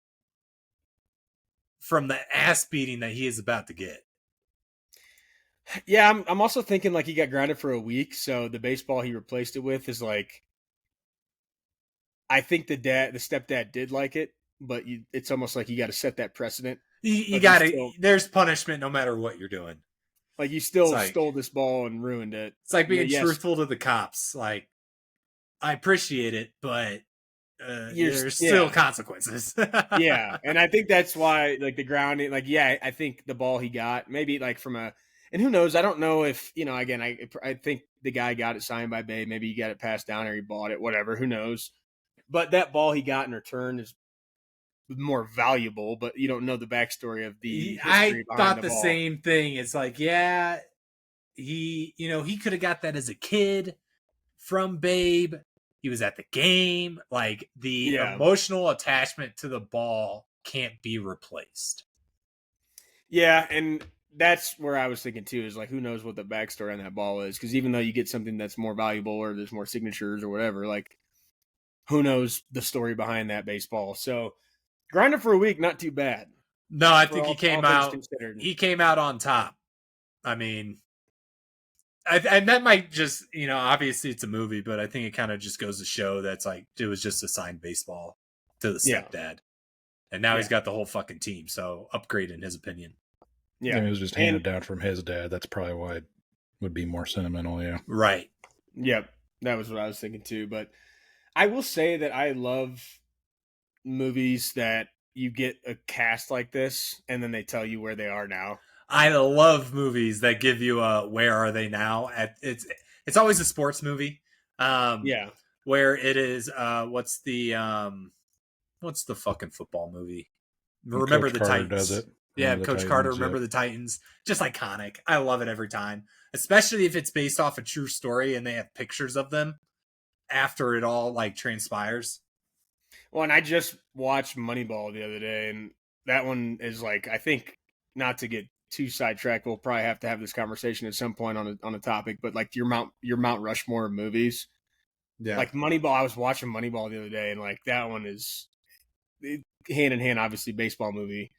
from the ass beating that he is about to get. Yeah, I'm also thinking like he got grounded for a week, so the baseball he replaced it with is like, I think the stepdad did like it, but it's almost like you got to set that precedent. You got to. There's punishment no matter what you're doing. Like, you still stole this ball and ruined it. It's like being truthful to the cops. Like, I appreciate it, but there's still consequences. Yeah, and I think that's why, like, the grounding. Like, yeah, I think the ball he got, maybe like from a, and who knows? I don't know if Again, I think the guy got it signed by Babe. Maybe he got it passed down or he bought it. Whatever. Who knows? But that ball he got in return is more valuable, but you don't know the backstory of the history I thought the ball. Same thing. It's like, yeah, he could have got that as a kid from Babe. He was at the game. Like, the emotional attachment to the ball can't be replaced. Yeah, and that's where I was thinking too, is like, who knows what the backstory on that ball is? Because even though you get something that's more valuable or there's more signatures or whatever, like, who knows the story behind that baseball? So, grinding for a week, not too bad. No, I think he came out. He came out on top. I mean, and that might just, obviously it's a movie, but I think it kind of just goes to show that's like, it was just a signed baseball to the stepdad, and now he's got the whole fucking team. So, upgrade in his opinion. Yeah, it was just handed down from his dad. That's probably why it would be more sentimental. Yeah, right. Yep, that was what I was thinking too. But I will say that I love movies that you get a cast like this and then they tell you where they are now. I love movies that give you a where are they now. It's always a sports movie. Where it is what's the fucking football movie? Remember the Titans. Does it. Yeah, Coach Carter, Remember the Titans. Just iconic. I love it every time. Especially if it's based off a true story and they have pictures of them after it all like transpires. Well, and I just watched Moneyball the other day, and that one is like, I think, not to get too sidetracked, we'll probably have to have this conversation at some point on a topic, but like your Mount Rushmore of movies. Yeah. Like Moneyball, I was watching Moneyball the other day, and like that one is hand in hand, obviously baseball movie.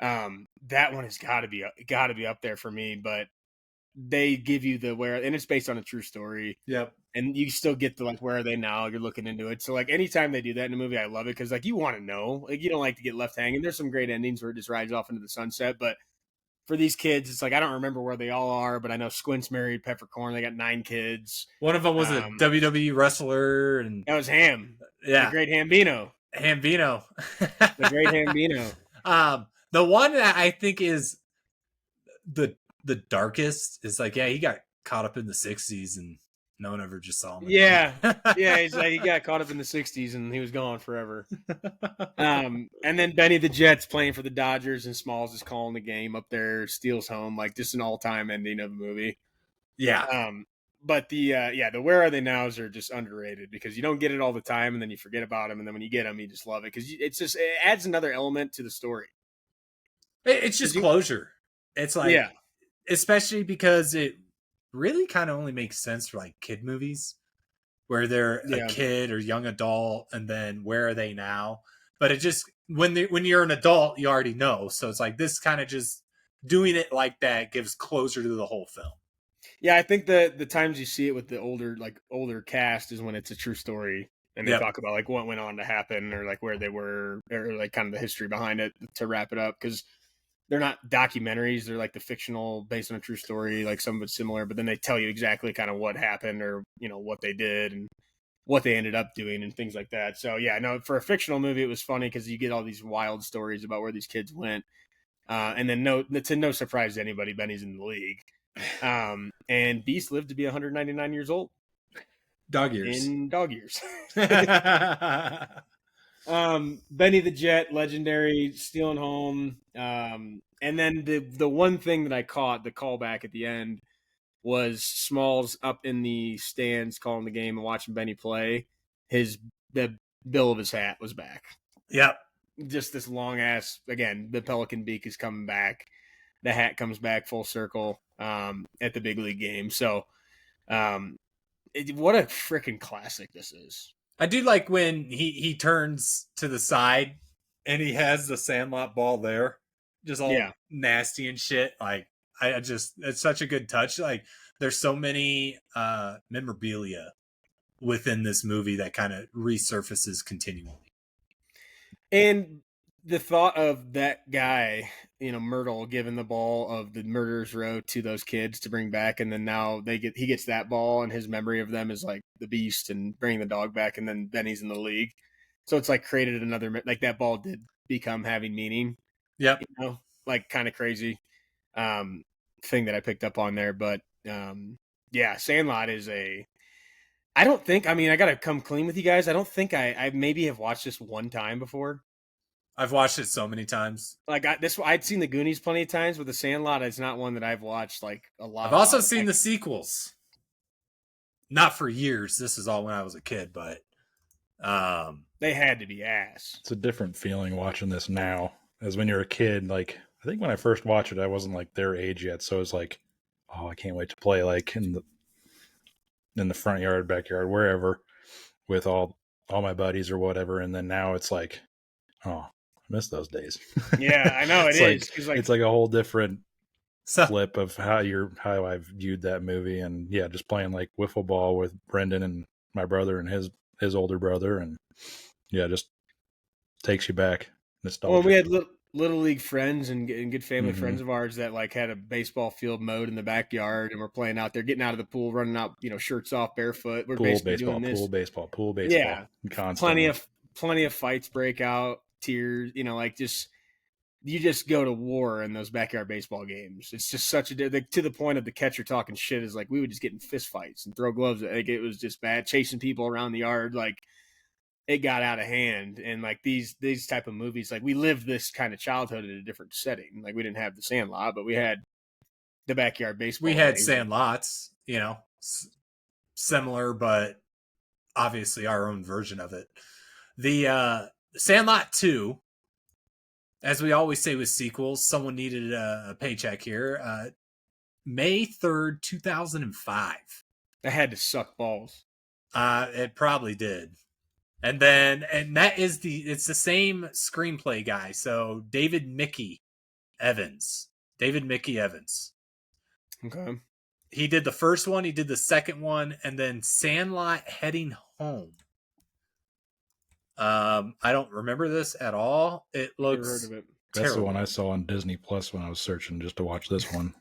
That one has got to be up there for me, but they give you the where, and it's based on a true story. Yep. And you still get the like, where are they now? You're looking into it. So like anytime they do that in a movie, I love it because like you want to know. Like you don't like to get left hanging. There's some great endings where it just rides off into the sunset, but for these kids, it's like I don't remember where they all are, but I know Squint's married Peppercorn. They got 9 kids. One of them was a WWE wrestler, and that was Ham. Yeah, the great Hambino. The great Hambino. The one that I think is the darkest is like, yeah, he got caught up in the 60s and no one ever just saw him. Yeah. He's like, he got caught up in the 60s and he was gone forever. And then Benny the Jet's playing for the Dodgers and Smalls is calling the game up there, steals home, like just an all-time ending of a movie. Yeah. But the where are they nows are just underrated because you don't get it all the time and then you forget about them, and then when you get them, you just love it because it adds another element to the story. It's just closure. It's like, especially because it really kind of only makes sense for like kid movies where they're a kid or young adult, and then where are they now? But it just when you're an adult, you already know. So it's like this kind of just doing it like that gives closure to the whole film. Yeah, I think the times you see it with the older cast is when it's a true story, and they talk about like what went on to happen, or like where they were, or like kind of the history behind it to wrap it up, because they're not documentaries; they're like the fictional based on a true story, like some of it's similar, but then they tell you exactly kind of what happened, or what they did and what they ended up doing and things like that. So yeah, no, for a fictional movie, it was funny because you get all these wild stories about where these kids went, and then to no surprise to anybody, Benny's in the league. And Beast lived to be 199 years old. Dog years. In dog years. Benny the Jet, legendary, stealing home. And then the one thing that I caught, the callback at the end, was Smalls up in the stands calling the game and watching Benny play. The bill of his hat was back. Yep. Just this long ass, again, the pelican beak is coming back. The hat comes back full circle at the big league game. So what a freaking classic this is. I do like when he turns to the side and he has the Sandlot ball there, just all nasty and shit. Like, it's such a good touch. Like, there's so many memorabilia within this movie that kind of resurfaces continually. And the thought of that guy, Myrtle, giving the ball of the murderer's row to those kids to bring back, and then now he gets that ball, and his memory of them is like the Beast and bringing the dog back, and then Benny's in the league. So it's like created another, like that ball did become having meaning. Yep. Like kind of crazy thing that I picked up on there. But yeah, Sandlot is I don't think, I got to come clean with you guys. I don't think I maybe have watched this one time before. I've watched it so many times. Like I'd seen the Goonies plenty of times, but the Sandlot is not one that I've watched like a lot. I've also seen the sequels. Not for years. This is all when I was a kid, but they had to be ass. It's a different feeling watching this now as when you're a kid. Like, I think when I first watched it, I wasn't like their age yet, so it's like, oh, I can't wait to play like in the front yard, backyard, wherever, with all my buddies or whatever. And then now it's like, oh, I miss those days. Yeah, I know it is. It's like a whole different flip of how I viewed that movie. And yeah, just playing like wiffle ball with Brendan and my brother and his older brother, and yeah, just takes you back. Nostalgia. Well, we had little league friends and good family friends of ours that like had a baseball field mowed in the backyard, and we're playing out there, getting out of the pool, running out, shirts off, barefoot. We're basically doing this. Pool baseball. Yeah, constantly. Plenty of fights break out, tears. Like you just go to war in those backyard baseball games. It's just such to the point of the catcher talking shit is like we would just get in fist fights and throw gloves. Like it was just bad, chasing people around the yard. Like it got out of hand. And like these type of movies, like we lived this kind of childhood in a different setting. Like we didn't have the Sandlot, but we had the backyard baseball. We had Sandlots, similar, but obviously our own version of it. The Sandlot 2, as we always say with sequels, someone needed a paycheck here. May 3rd, 2005. That had to suck balls. It probably did. And that is it's the same screenplay guy. So David Mickey Evans. Okay. He did the first one, he did the second one, and then Sandlot Heading Home. I don't remember this at all. It looks Never heard of it. That's terrible. the one I saw on Disney Plus when I was searching just to watch this one.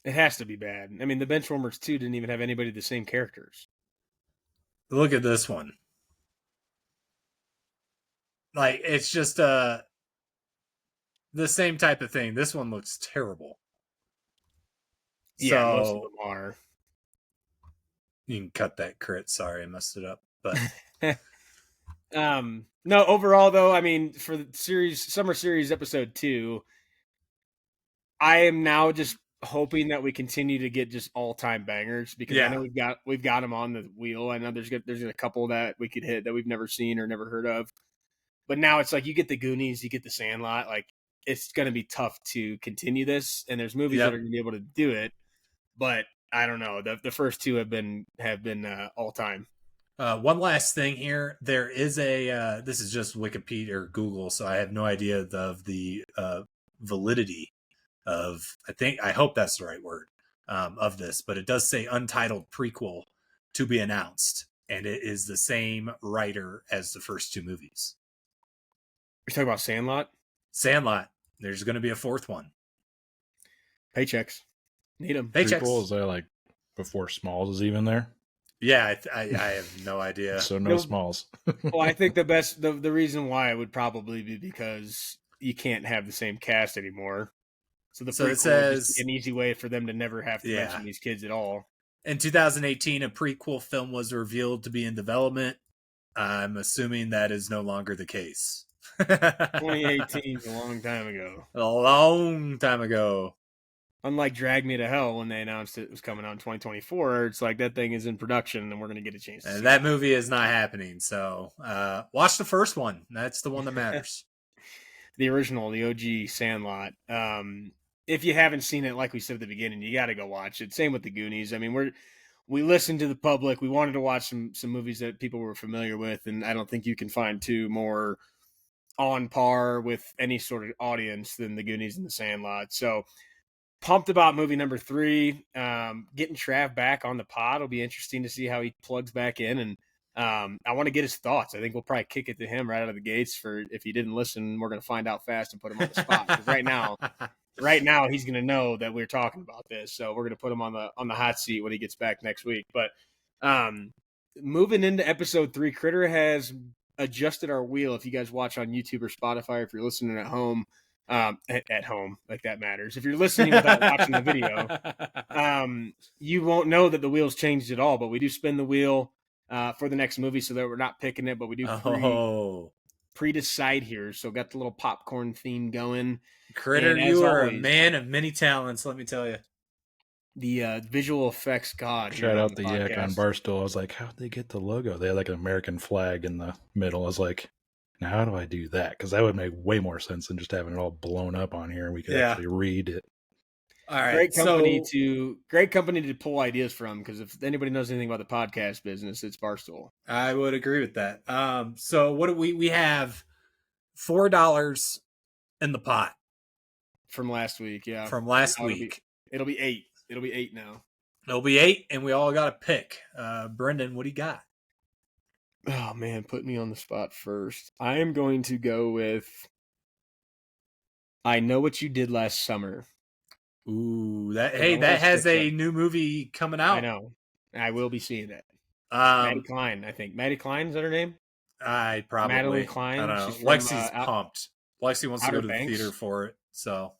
It has to be bad. The Benchwarmers 2 didn't even have anybody the same characters. Look at this one. Like, it's just the same type of thing. This one looks terrible. Yeah, most of them are. You can cut that crit. Sorry, I messed it up. But no, overall though, for the summer series episode 2, I am now just hoping that we continue to get just all-time bangers, because I know we've got them on the wheel. I know there's a couple that we could hit that we've never seen or never heard of, but now it's like you get the Goonies, you get the Sandlot. Like it's going to be tough to continue this, and there's movies that are going to be able to do it, but I don't know. The first two have been all-time. One last thing here. There is this is just Wikipedia or Google, so I have no idea of the validity of, I hope that's the right word, of this, but it does say untitled prequel to be announced, and it is the same writer as the first two movies. You're talking about Sandlot? Sandlot. There's going to be a fourth one. Paychecks. Need them. Paychecks. Prequel, is that like before Smalls is even there? Yeah, I have no idea. So no Smalls. Well, I think the reason why would probably be because you can't have the same cast anymore. So it says an easy way for them to never have to mention these kids at all. In 2018, a prequel film was revealed to be in development. I'm assuming that is no longer the case. 2018 is a long time ago. A long time ago. Unlike Drag Me to Hell, when they announced it was coming out in 2024, it's like that thing is in production and we're going to get a chance to see that movie is not happening. So watch the first one. That's the one that matters. The original, the OG Sandlot. If you haven't seen it, like we said at the beginning, you got to go watch it. Same with the Goonies. I mean, we listened to the public. We wanted to watch some movies that people were familiar with, and I don't think you can find two more on par with any sort of audience than the Goonies and the Sandlot. So pumped about movie number 3. Getting Trav back on the pod will be interesting to see how he plugs back in, and I want to get his thoughts. I think we'll probably kick it to him right out of the gates. For if he didn't listen, we're going to find out fast and put him on the spot. Because right now he's going to know that we're talking about this, so we're going to put him on the hot seat when he gets back next week. But moving into episode 3, Critter has adjusted our wheel. If you guys watch on YouTube or Spotify, if you're listening at home, at home, like that matters. If you're listening without watching the video, you won't know that the wheel's changed at all. But we do spin the wheel for the next movie, so that we're not picking it, but we do pre-decide here. So got the little popcorn theme going. Critter, you are a man of many talents, let me tell you. The visual effects god. Shout out the Yak on Barstool. I was like, how'd they get the logo? They had like an American flag in the middle. I was like, now how do I do that? Because that would make way more sense than just having it all blown up on here. We could actually read it. All right, great company to pull ideas from, because if anybody knows anything about the podcast business, it's Barstool. I would agree with that. So what do we have? $4 in the pot from last week. Yeah, from last week. It'll be 8. It'll be 8 now. It'll be 8, and we all got to pick. Brendan, what do you got? Oh man, put me on the spot first. I am going to go with I Know What You Did Last Summer. Ooh, that has a new movie coming out. I know. I will be seeing it. Maddie Klein, I think. Maddie Klein, is that her name? Madeline Klein. I don't know. Lexi's pumped. Lexi wants to go to the theater for it. So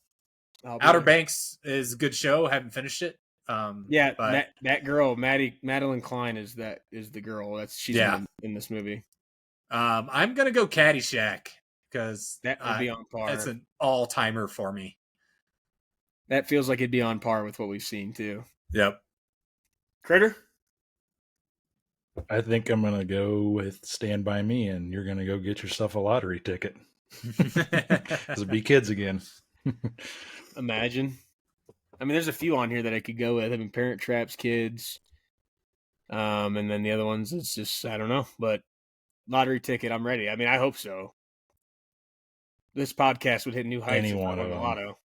Outer Banks is a good show. Haven't finished it. But that girl, Madeline Klein is the girl. She's in this movie. I'm gonna go Caddyshack because that would be on par. That's an all-timer for me. That feels like it'd be on par with what we've seen too. Yep. Critter? I think I'm going to go with Stand By Me, and you're going to go get yourself a lottery ticket. It'll be kids again. Imagine. I mean, there's a few on here that I could go with. I mean, Parent Trap's Kids. And then the other ones, it's just, I don't know. But lottery ticket, I'm ready. I mean, I hope so. This podcast would hit new heights if I won the lotto.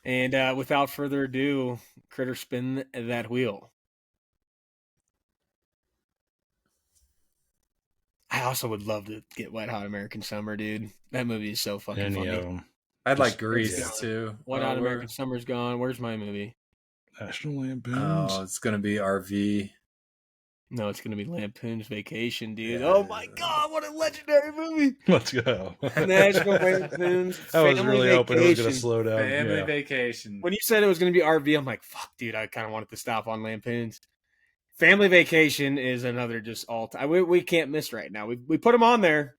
And without further ado, Critter, spin that wheel. I also would love to get Wet Hot American Summer, dude. That movie is so fucking funny. I'd like Grease too. Wet Hot American Summer's gone. Where's my movie? National Lampoons. Oh, it's gonna be RV. No, it's gonna be Lampoon's Vacation, dude. Yeah. Oh my god, what a legendary movie! Let's go. National Lampoon's. I was really hoping it was gonna slow down. Family Vacation. When you said it was gonna be RV, I'm like, fuck, dude. I kind of wanted to stop on Lampoon's. Family Vacation is another just all time. We can't miss right now. We put them on there.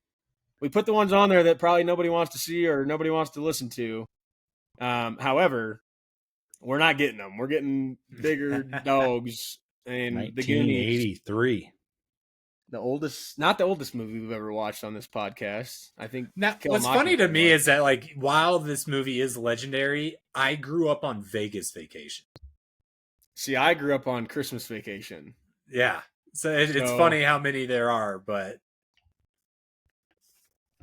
We put the ones on there that probably nobody wants to see or nobody wants to listen to. However, we're not getting them. We're getting bigger dogs. And 1983. The oldest, not the oldest movie we've ever watched on this podcast. I think. Now, what's funny to me is that, like, while this movie is legendary, I grew up on Vegas Vacation. See, I grew up on Christmas Vacation. Yeah. So it's funny how many there are, but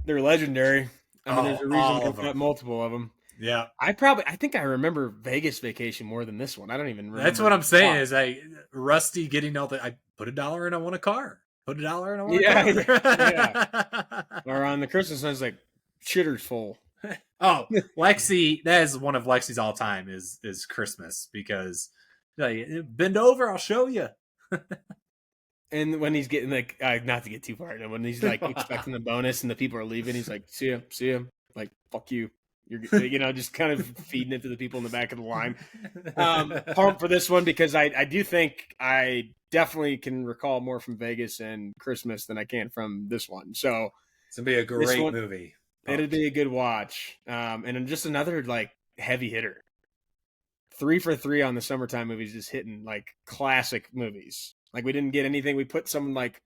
they're legendary. I mean, there's a reason we've got multiple of them. Yeah. I think I remember Vegas Vacation more than this one. I don't even remember. That's what I'm saying is Rusty getting all I put $1 and I want a car. Put $1 and I want a car. Yeah. Or on the Christmas one, it's like shitter's full. Oh, Lexi, that is one of Lexi's all time is Christmas because like bend over, I'll show you. And when he's getting like, not to get too far, when he's like expecting the bonus and the people are leaving, he's like, see him, like, fuck you. You're, just kind of feeding it to the people in the back of the line. Pumped for this one because I do think I definitely can recall more from Vegas and Christmas than I can from this one. So it's gonna be a great movie. It'd be a good watch. And just another like heavy hitter. 3 for 3 on the summertime movies, just hitting like classic movies. Like we didn't get anything. We put some like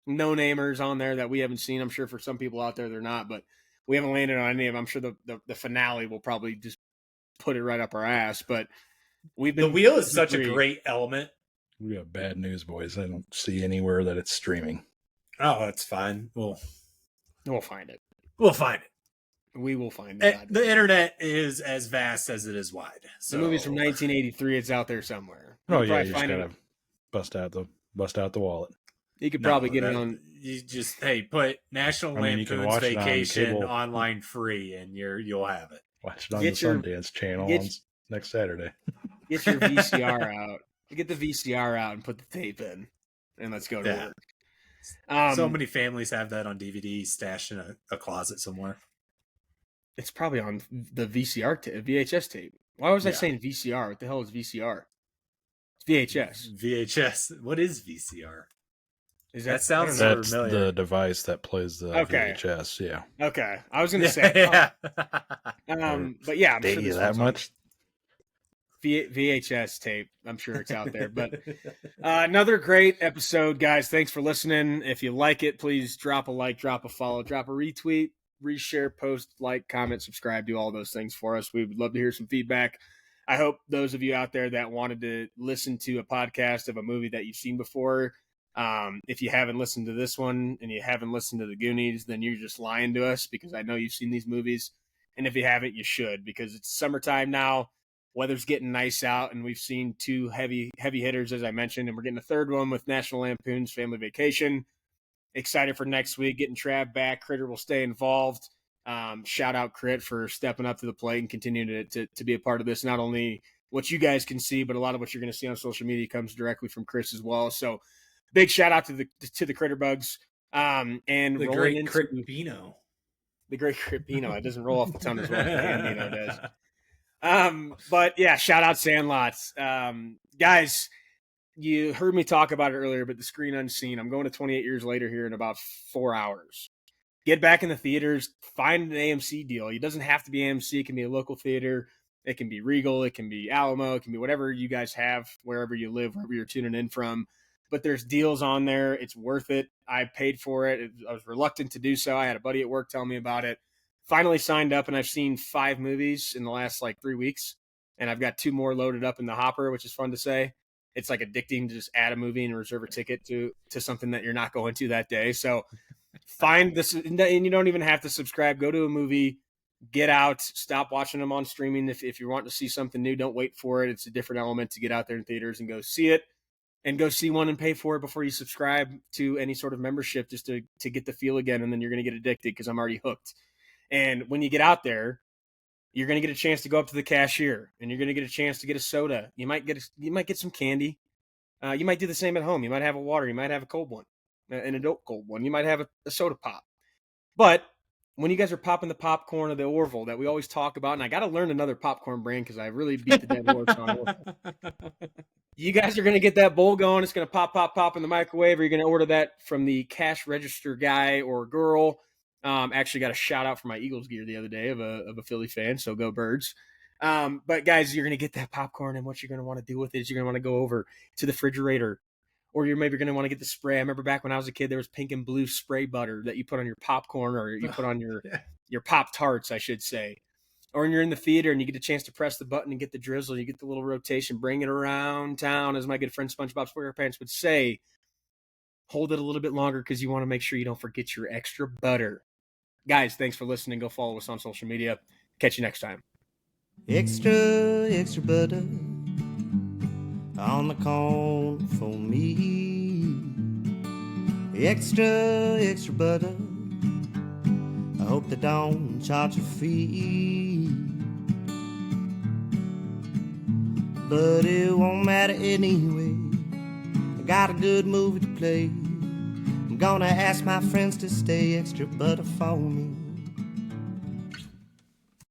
no-namers on there that we haven't seen. I'm sure for some people out there they're not, but we haven't landed on any of them. I'm sure the finale will probably just put it right up our ass. But the wheel is such a great element. We have bad news, boys. I don't see anywhere that it's streaming. Oh, that's fine. We'll find it. We'll find it. We will find it. The internet is as vast as it is wide. So. The movie's from 1983. It's out there somewhere. Oh yeah, you just gotta bust out the wallet. You could probably get it on. You just put National Lampoon's Vacation online free, and you'll have it. Watch it on the Sundance channel on next Saturday. Get your VCR out. Get the VCR out and put the tape in, and let's go to work. So many families have that on DVD stashed in a closet somewhere. It's probably on the VHS tape. Why was I saying VCR? What the hell is VCR? It's VHS. VHS. What is VCR? That sounds That's familiar. the device that plays the VHS. Yeah. Okay. I was going to say. But yeah, I'm sure you that much. VHS tape. I'm sure it's out there. But another great episode, guys. Thanks for listening. If you like it, please drop a like, drop a follow, drop a retweet, reshare, post, like, comment, subscribe, do all those things for us. We would love to hear some feedback. I hope those of you out there that wanted to listen to a podcast of a movie that you've seen before, if you haven't listened to this one and you haven't listened to the Goonies, then you're just lying to us because I know you've seen these movies. And if you haven't, you should, because it's summertime now. Weather's getting nice out, and we've seen 2 heavy hitters, as I mentioned, and we're getting a third one with National Lampoon's Family Vacation. Excited for next week, getting Trav back. Critter will stay involved. Shout out Crit for stepping up to the plate and continuing to be a part of this. Not only what you guys can see, but a lot of what you're going to see on social media comes directly from Chris as well. So big shout out to the Critter Bugs. And the great Crit Bino. The great Crit Bino. It doesn't roll off the tongue as well as Bino does. But yeah, shout out Sandlot. Guys, you heard me talk about it earlier, but the Screen Unseen, I'm going to 28 years later here in about 4 hours. Get back in the theaters, find an AMC deal. It doesn't have to be AMC. It can be a local theater. It can be Regal. It can be Alamo. It can be whatever you guys have, wherever you live, wherever you're tuning in from. But there's deals on there. It's worth it. I paid for it. I was reluctant to do so. I had a buddy at work tell me about it. Finally signed up, and I've seen 5 movies in the last 3 weeks, and I've got 2 more loaded up in the hopper, which is fun to say. It's addicting to just add a movie and reserve a ticket to something that you're not going to that day. So find this, and you don't even have to subscribe. Go to a movie, get out, stop watching them on streaming. If you want to see something new, don't wait for it. It's a different element to get out there in theaters and go see it, and go see one and pay for it before you subscribe to any sort of membership, just to get the feel again. And then you're going to get addicted because I'm already hooked. And when you get out there, you're going to get a chance to go up to the cashier, and you're going to get a chance to get a soda. You might get some candy. You might do the same at home. You might have a water. You might have a cold one, an adult cold one. You might have a soda pop. But when you guys are popping the popcorn of the Orville that we always talk about, and I got to learn another popcorn brand because I really beat the dead horse on Orville. You guys are going to get that bowl going. It's going to pop in the microwave, or you're going to order that from the cash register guy or girl. Actually got a shout out for my Eagles gear the other day of a Philly fan, so go Birds. But guys, you're going to get that popcorn, and what you're going to want to do with it is you're going to want to go over to the refrigerator, or you're maybe going to want to get the spray. I remember back when I was a kid, there was pink and blue spray butter that you put on your popcorn, or you put on your Pop-Tarts, I should say. Or you're in the theater and you get a chance to press the button and get the drizzle. You get the little rotation, bring it around town, as my good friend SpongeBob SquarePants would say. Hold it a little bit longer because you want to make sure you don't forget your extra butter. Guys, thanks for listening. Go follow us on social media. Catch you next time. Extra, extra butter on the corn for me. Extra, extra butter. I hope they don't charge a fee. But it won't matter anyway. I got a good movie to play. I'm gonna ask my friends to stay extra butter for me.